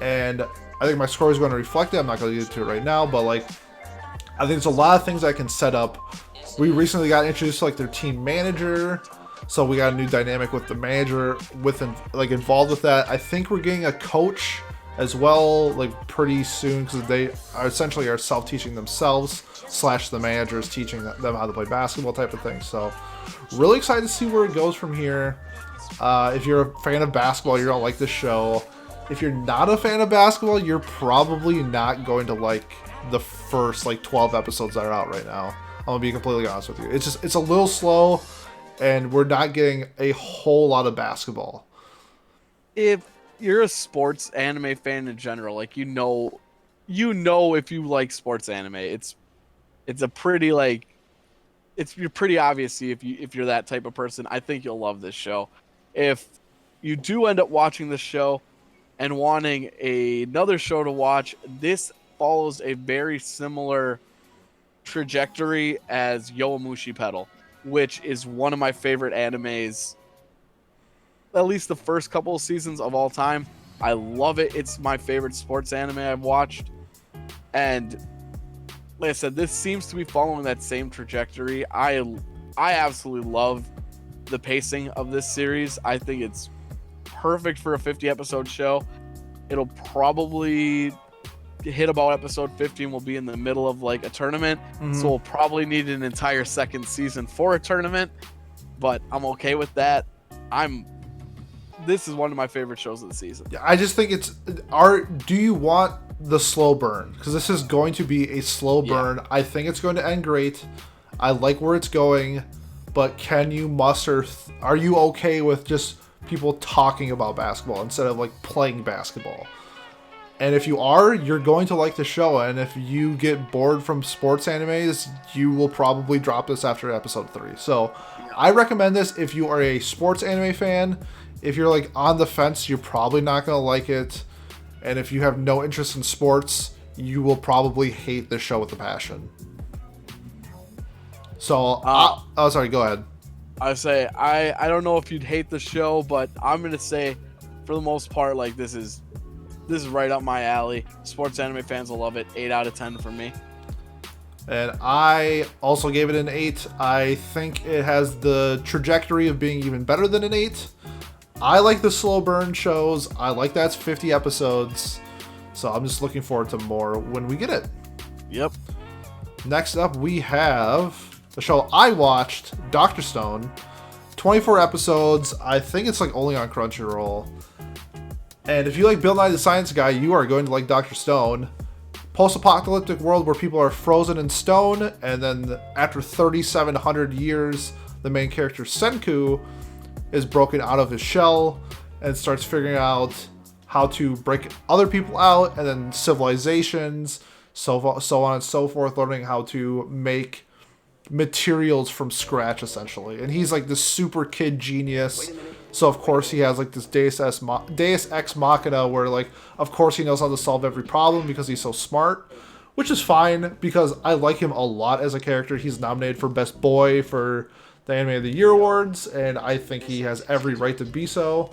And I think my score is going to reflect it. I'm not going to get into it right now, but like, I think there's a lot of things I can set up. We recently got introduced to like their team manager, so we got a new dynamic with the manager involved with that. I think we're getting a coach as well, like pretty soon, because they are essentially self-teaching themselves / the managers teaching them how to play basketball type of thing. So really excited to see where it goes from here. If you're a fan of basketball, you're gonna like this show. If you're not a fan of basketball, you're probably not going to like the first 12 episodes that are out right now. I'm gonna be completely honest with you. It's a little slow, and we're not getting a whole lot of basketball. If you're a sports anime fan in general, you know if you like sports anime, it's a pretty you're pretty obvious if you're that type of person. I think you'll love this show. If you do end up watching this show and wanting another show to watch, this follows a very similar trajectory as Yowamushi Pedal, which is one of my favorite animes, at least the first couple of seasons of all time. I love it. It's my favorite sports anime I've watched. And like I said, this seems to be following that same trajectory. I absolutely love the pacing of this series. I think it's perfect for a 50 episode show. It'll probably hit about episode 50 and we'll be in the middle of a tournament. So we'll probably need an entire second season for a tournament, but I'm okay with that. This is one of my favorite shows of the season. I just think do you want the slow burn? Because this is going to be a slow burn. Yeah. I think it's going to end great. I like where it's going, but can you muster? Are you okay with just people talking about basketball instead of playing basketball? And if you are, you're going to like the show. And if you get bored from sports animes, you will probably drop this after episode 3. So I recommend this if you are a sports anime fan. If you're on the fence, you're probably not going to like it. And if you have no interest in sports, you will probably hate this show with a passion. So, oh, sorry, go ahead. I say I don't know if you'd hate the show, but I'm gonna say, for the most part, like this is right up my alley. Sports anime fans will love it. 8 out of 10 for me. And I also gave it an 8. I think it has the trajectory of being even better than an 8. I like the slow burn shows. I like that it's 50 episodes. So I'm just looking forward to more when we get it. Yep. Next up, we have the show I watched, Dr. Stone. 24 episodes. I think it's like only on Crunchyroll. And if you like Bill Nye the Science Guy, you are going to like Dr. Stone. Post-apocalyptic world where people are frozen in stone, and then after 3,700 years, the main character Senku is broken out of his shell and starts figuring out how to break other people out, and then civilizations, so on and so forth, learning how to make materials from scratch, essentially. And he's like this super kid genius. So of course he has like this Deus Ex Machina where like of course he knows how to solve every problem because he's so smart, which is fine because I like him a lot as a character. He's nominated for Best Boy for the Anime of the Year awards, and I think he has every right to be so.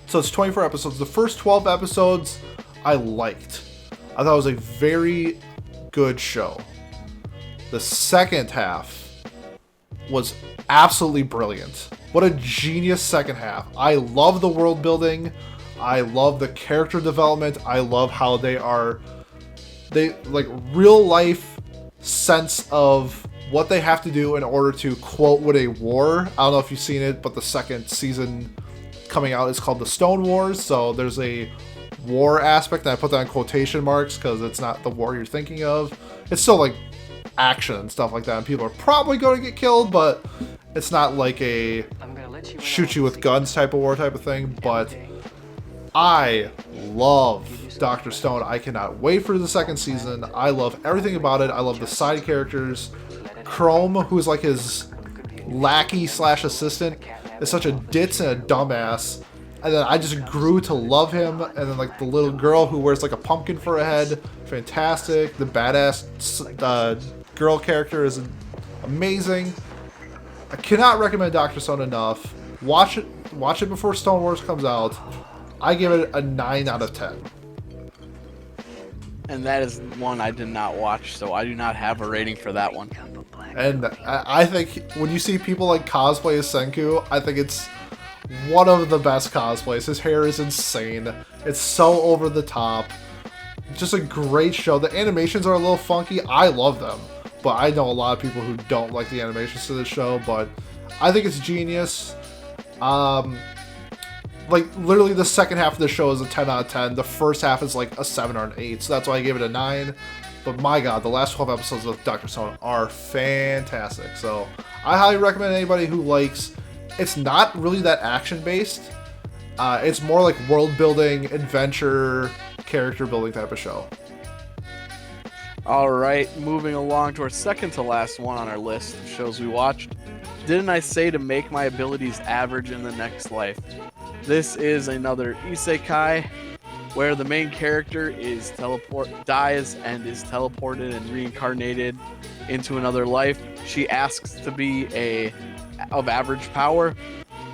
So it's 24 episodes. The first 12 episodes I liked. I thought it was a very good show. The second half was absolutely brilliant. What a genius second half. I love the world building. I love the character development. I love how they like real life sense of what they have to do in order to quote win a war. I don't know if you've seen it, but the second season coming out is called the Stone Wars. So there's a war aspect, and I put that in quotation marks because it's not the war you're thinking of. It's still like action and stuff like that, and people are probably going to get killed, but it's not like a shoot you with guns type of war type of thing. But I love Dr. Stone. I cannot wait for the second season. I love everything about it. I love the side characters. Chrome, who's like his lackey slash assistant, is such a ditz and a dumbass. And then I just grew to love him. And then like the little girl who wears like a pumpkin for a head, fantastic. The badass girl character is amazing. I cannot recommend Dr. Stone enough. Watch it before Stone Wars comes out. I give it a 9 out of 10. And that is one I did not watch, so I do not have a rating for that one. And I think when you see people like cosplay as Senku, I think it's one of the best cosplays. His hair is insane. It's so over the top. Just a great show. The animations are a little funky. I love them. But I know a lot of people who don't like the animations to this show, but I think it's genius. Like, literally the second half of the show is a 10 out of 10. The first half is like a 7 or an 8, so that's why I gave it a 9. But my god, the last 12 episodes of Dr. Stone are fantastic. So I highly recommend anybody who likes... It's not really that action-based. It's more like world-building, adventure, character-building type of show. Alright, moving along to our second to last one on our list of shows we watched. Didn't I say to make my abilities average in the next life? This is another isekai where the main character dies and is teleported and reincarnated into another life. She asks to be of average power,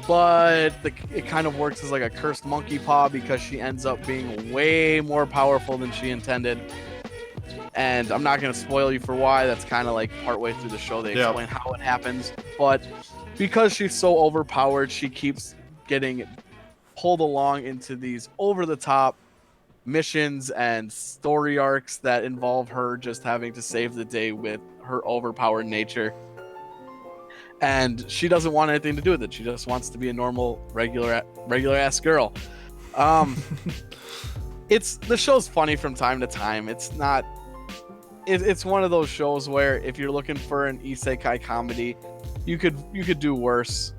but it kind of works as like a cursed monkey paw because she ends up being way more powerful than she intended. And I'm not going to spoil you for why. That's kind of like partway through the show they explain how it happens. But because she's so overpowered, she keeps getting pulled along into these over-the-top missions and story arcs that involve her just having to save the day with her overpowered nature. And she doesn't want anything to do with it. She just wants to be a normal, regular-ass girl. The show's funny from time to time. It's not... It's one of those shows where if you're looking for an isekai comedy, you could do worse.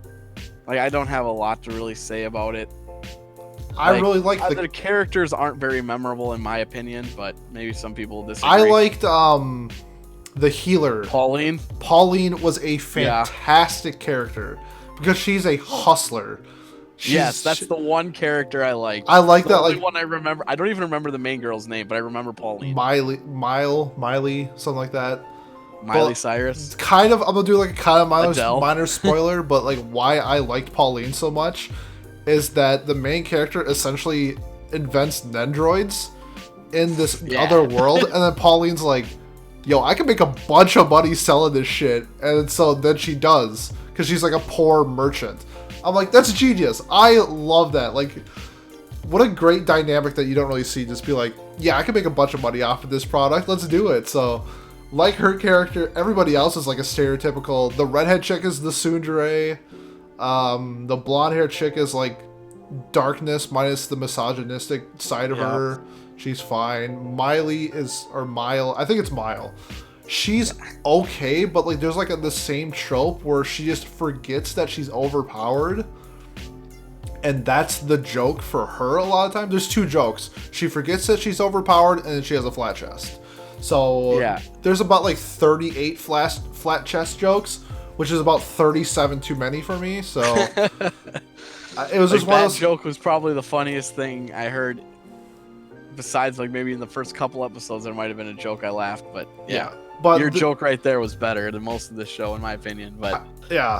Like, I don't have a lot to really say about it. I really like the characters aren't very memorable in my opinion, but maybe some people disagree. I liked the healer. Pauline. Pauline was a fantastic character because she's a hustler. Yes, that's the one character I like. I like that. Like one I remember. I don't even remember the main girl's name, but I remember Pauline. Miley, something like that. Miley Cyrus. Kind of. I'm gonna do like a kind of Adele. minor spoiler, but like why I liked Pauline so much is that the main character essentially invents Nendroids in this other world, and then Pauline's like, yo, I can make a bunch of money selling this shit, and so then she does, because she's like a poor merchant. I'm like, that's genius. I love that. Like, what a great dynamic that you don't really see. Just be like, yeah, I can make a bunch of money off of this product. Let's do it. So, like her character, everybody else is like a stereotypical. The redhead chick is the tsundere. The blonde hair chick is like darkness minus the misogynistic side of her. She's fine. Miley is, or Mile, I think it's Mile. She's okay, but like there's like the same trope where she just forgets that she's overpowered. And that's the joke for her a lot of times. There's two jokes. She forgets that she's overpowered, and then she has a flat chest. So there's about like 38 flat chest jokes, which is about 37 too many for me. So it was just one of those. That joke was probably the funniest thing I heard. Besides, like maybe in the first couple episodes, there might have been a joke I laughed, but but your joke right there was better than most of the show, in my opinion. But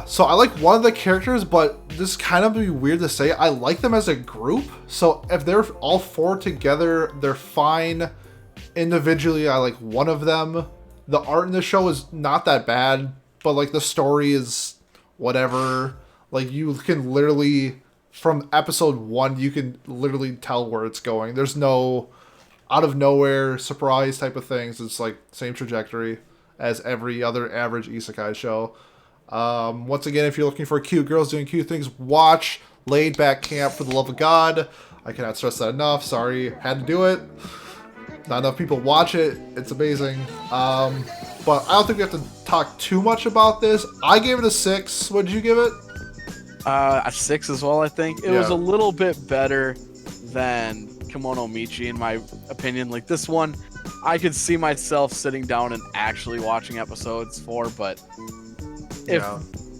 so I like one of the characters, but this kind of be weird to say. I like them as a group, so if they're all four together, they're fine. Individually, I like one of them. The art in the show is not that bad, but like the story is whatever. Like you can literally, from episode 1, you can literally tell where it's going. There's no out of nowhere surprise type of things. It's like same trajectory as every other average isekai show. Once again, if you're looking for cute girls doing cute things, watch Laid Back Camp, for the love of God. I cannot stress that enough. Sorry, had to do it. Not enough people watch it. It's amazing. But I don't think we have to talk too much about this. I gave it a 6. What did you give it? A 6 as well, I think. It was a little bit better than Kemono Michi, in my opinion. Like this one, I could see myself sitting down and actually watching episodes for, but if,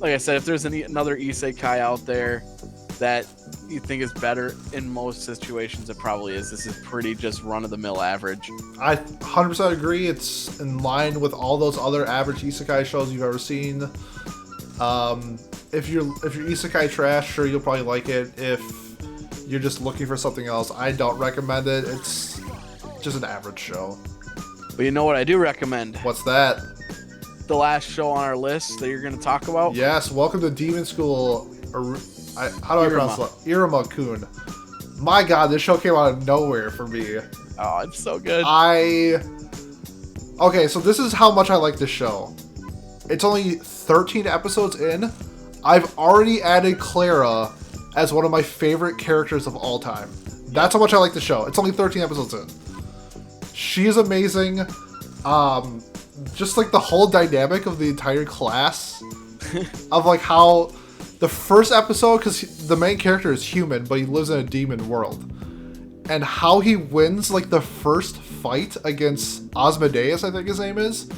like I said, if there's another isekai out there that you think is better in most situations, it probably is. This is pretty just run-of-the-mill average. I 100% agree. It's in line with all those other average isekai shows you've ever seen. If you're isekai trash, sure, you'll probably like it. If you're just looking for something else, I don't recommend it. It's just an average show. But you know what I do recommend? What's that? The last show on our list that you're going to talk about? Yes, welcome to Demon School. How do I pronounce that? Iruma-kun. My god, this show came out of nowhere for me. Oh, it's so good. Okay, so this is how much I like this show. It's only 13 episodes in. I've already added Clara as one of my favorite characters of all time. That's how much I like the show. It's only 13 episodes in. She's amazing. Just like the whole dynamic of the entire class. Of like how the first episode, because the main character is human, but he lives in a demon world. And how he wins like the first fight against Asmodeus, I think his name is.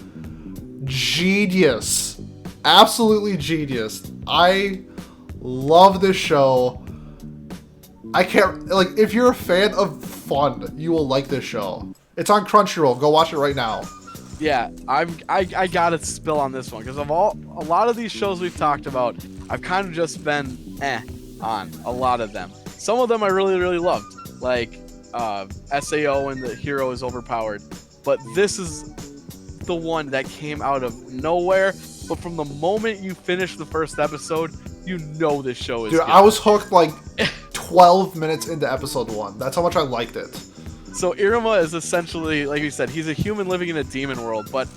Genius. Absolutely genius. I love this show. I can't, like, if you're a fan of fun, you will like this show. It's on Crunchyroll. Go watch it right now. Yeah, I gotta spill on this one, because of a lot of these shows we've talked about, I've kind of just been on a lot of them. Some of them I really, really loved, like SAO and the hero is overpowered. But this is the one that came out of nowhere. But from the moment you finish the first episode, you know this show is good. I was hooked like 12 minutes into episode 1. That's how much I liked it. So Iruma is essentially, like you said, he's a human living in a demon world, but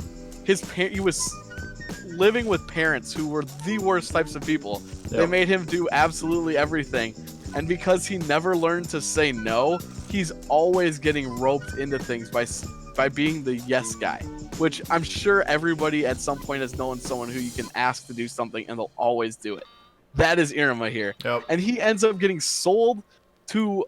he was living with parents who were the worst types of people. Yep. They made him do absolutely everything. And because he never learned to say no, he's always getting roped into things by being the yes guy, which I'm sure everybody at some point has known someone who you can ask to do something and they'll always do it. That is Iruma here. Yep. And he ends up getting sold to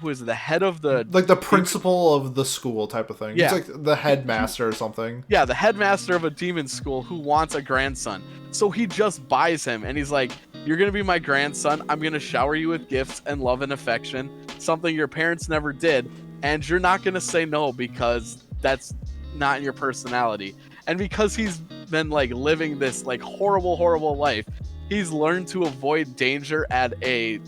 who is it, the head of the... Like the principal of the school type of thing. Yeah. It's like the headmaster or something. Yeah, the headmaster of a demon school who wants a grandson. So he just buys him and he's like, you're going to be my grandson. I'm going to shower you with gifts and love and affection. Something your parents never did. And you're not going to say no because that's not in your personality. And because he's been like living this like horrible life, he's learned to avoid danger at an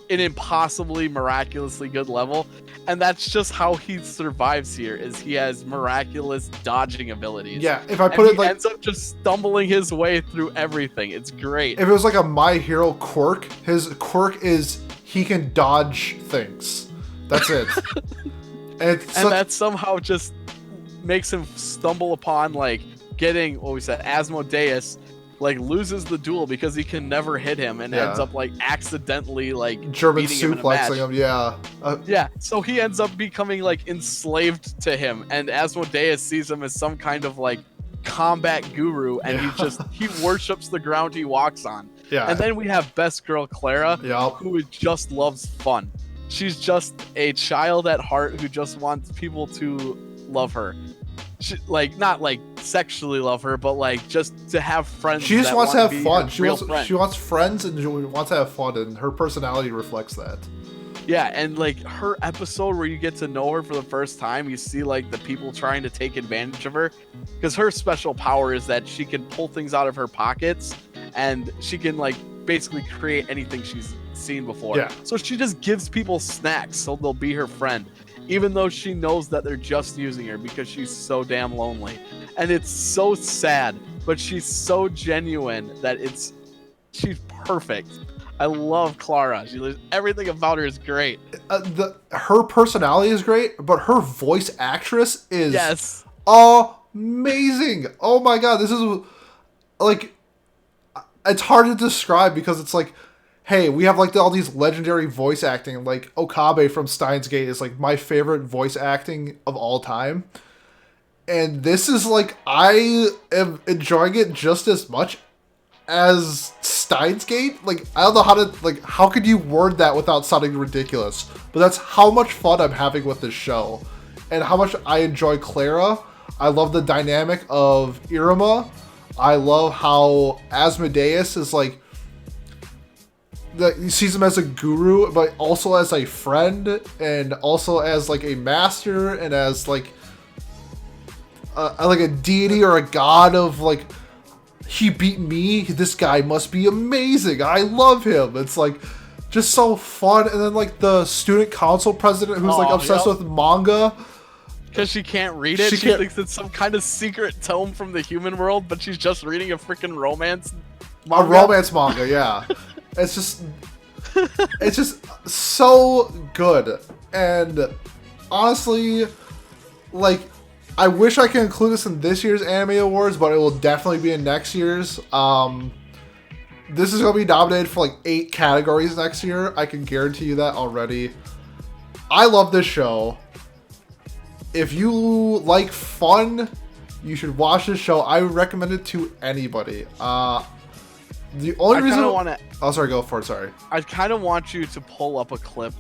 impossibly miraculously good level. And that's just how he survives here, is he has miraculous dodging abilities. Yeah, if I put it like, ends up just stumbling his way through everything. It's great. If it was like a My Hero quirk, his quirk is he can dodge things. That's it. And that somehow just makes him stumble upon like getting what we said, Asmodeus, like loses the duel because he can never hit him and ends up like accidentally like German beating suplexing him. Yeah. Yeah. So he ends up becoming like enslaved to him, and Asmodeus sees him as some kind of like combat guru, and he worships the ground he walks on. Yeah. And then we have best girl Clara, who just loves fun. She's just a child at heart who just wants people to love her. She, like, not like sexually love her, but like just to have friends. She just wants to have fun. She wants friends, and she wants to have fun, and her personality reflects that. Yeah, and like her episode where you get to know her for the first time, you see like the people trying to take advantage of her, because her special power is that she can pull things out of her pockets, and she can like basically create anything she's seen before. Yeah. So she just gives people snacks so they'll be her friend, even though she knows that they're just using her because she's so damn lonely. And it's so sad, but she's so genuine that she's perfect. I love Clara. Everything about her is great. Her personality is great, but her voice actress is amazing. Oh my god, this is like, it's hard to describe because it's like, hey, we have like all these legendary voice acting. Like Okabe from Steins Gate is like my favorite voice acting of all time. And this is like, I am enjoying it just as much as Steins Gate. Like, I don't know how could you word that without sounding ridiculous? But that's how much fun I'm having with this show. And how much I enjoy Clara. I love the dynamic of Iruma. I love how Asmodeus is like, he sees him as a guru, but also as a friend, and also as like a master, and as like a deity or a god of like, he beat me, this guy must be amazing, I love him. It's like just so fun. And then like the student council president who's like obsessed with manga. Because she can't read it. She thinks it's some kind of secret tome from the human world, but she's just reading a freaking romance manga. A romance manga, yeah. It's just so good. And honestly, like, I wish I could include this in this year's Anime Awards, but it will definitely be in next year's. This is going to be nominated for like 8 categories next year. I can guarantee you that already. I love this show. If you like fun, you should watch this show. I would recommend it to anybody. The only reason... Oh, sorry, go for it, sorry. I kind of want you to pull up a clip.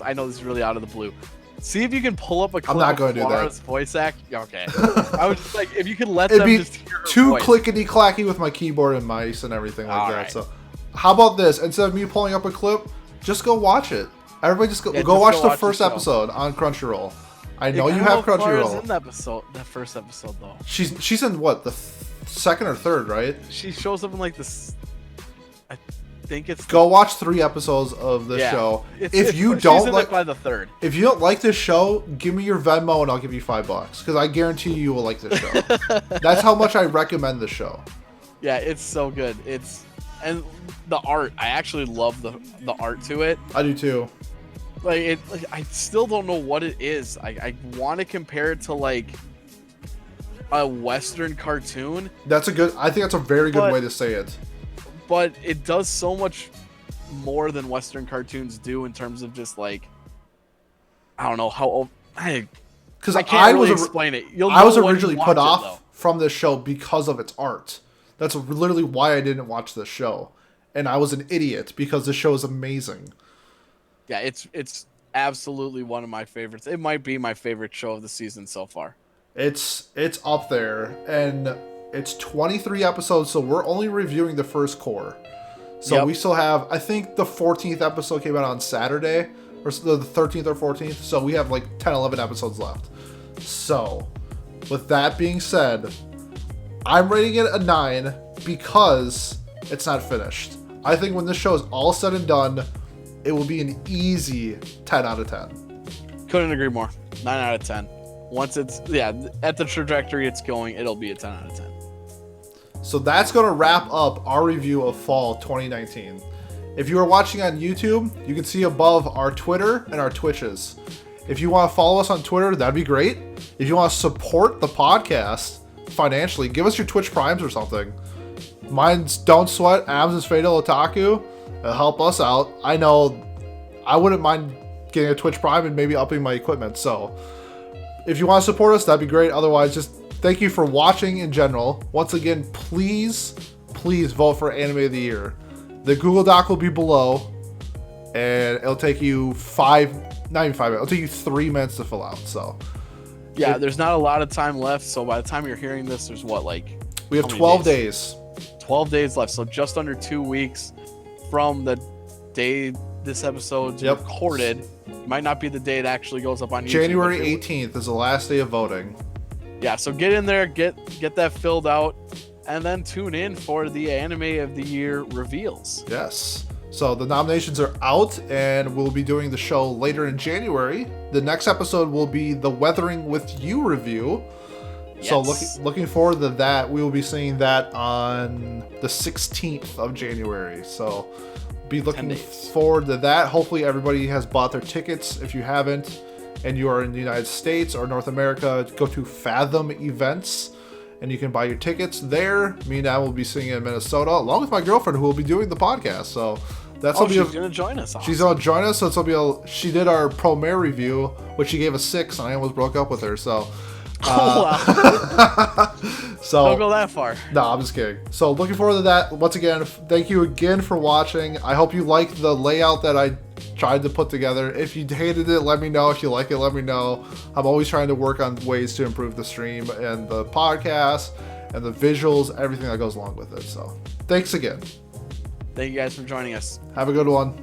I know this is really out of the blue. See if you can pull up a clip. I'm not going to do that. Voice act. Okay. I was just like, if you could let them just hear her too voice. clickety-clacky with my keyboard and mice and everything like that. Right. So, how about this? Instead of me pulling up a clip, just go watch it. Everybody just go watch the first episode on Crunchyroll. I know you have Crunchyroll. In that first episode though. She's in what, the second or third, right? She shows up in like this. I think it's. Go watch 3 episodes of the show. If you don't like by the third. If you don't like this show, give me your Venmo and I'll give you $5 because I guarantee you will like this show. That's how much I recommend the show. Yeah, it's so good. And the art. I actually love the art to it. I do too. Like I still don't know what it is. I want to compare it to like a Western cartoon. I think that's a very good way to say it. But it does so much more than Western cartoons do in terms of just like, I don't know how. Because I can't really explain it. I was originally put off from this show because of its art. That's literally why I didn't watch this show, and I was an idiot because this show is amazing. Yeah, it's absolutely one of my favorites. It might be my favorite show of the season so far. It's up there, and it's 23 episodes, so we're only reviewing the first core. So we still have, I think the 14th episode came out on Saturday, or the 13th or 14th, so we have like 10, 11 episodes left. So, with that being said, I'm rating it a 9 because it's not finished. I think when this show is all said and done, it will be an easy 10 out of 10. Couldn't agree more. 9 out of 10. Once it's, at the trajectory it's going, it'll be a 10 out of 10. So that's going to wrap up our review of Fall 2019. If you are watching on YouTube, you can see above our Twitter and our Twitches. If you want to follow us on Twitter, that'd be great. If you want to support the podcast financially, give us your Twitch Primes or something. Mine's Don't Sweat, Abs is Fatal Otaku. It'll help us out. I know I wouldn't mind getting a Twitch Prime and maybe upping my equipment. So if you want to support us, that'd be great. Otherwise, just thank you for watching in general. Once again, please vote for Anime of the Year. The Google Doc will be below, and it'll take you it'll take you 3 minutes to fill out. So yeah, there's not a lot of time left. So by the time you're hearing this, there's we have 12 days. 12 days left. So just under 2 weeks from the day this episode's recorded. Might not be the day it actually goes up on YouTube. January 18th is the last day of voting. Yeah, so get in there, get that filled out, and then tune in for the Anime of the Year reveals. Yes. So the nominations are out, and we'll be doing the show later in January. The next episode will be the Weathering with You review. Yes. So looking forward to that. We will be seeing that on the 16th of January. So be looking forward to that. Hopefully everybody has bought their tickets. If you haven't, and you are in the United States or North America, go to Fathom Events, and you can buy your tickets there. Me and I will be singing in Minnesota, along with my girlfriend, who will be doing the podcast. So that's she's going to join us. Awesome. She's going to join us. So she did our Tomare review, which she gave a 6, and I almost broke up with her. So. Wow. So don't go that far. No, I'm just kidding. So looking forward to that. Once again, thank you again for watching. I hope you liked the layout that I tried to put together. If you hated it, let me know. If you like it, let me know. I'm always trying to work on ways to improve the stream and the podcast and the visuals, everything that goes along with it. So thanks again. Thank you guys for joining us. Have a good one.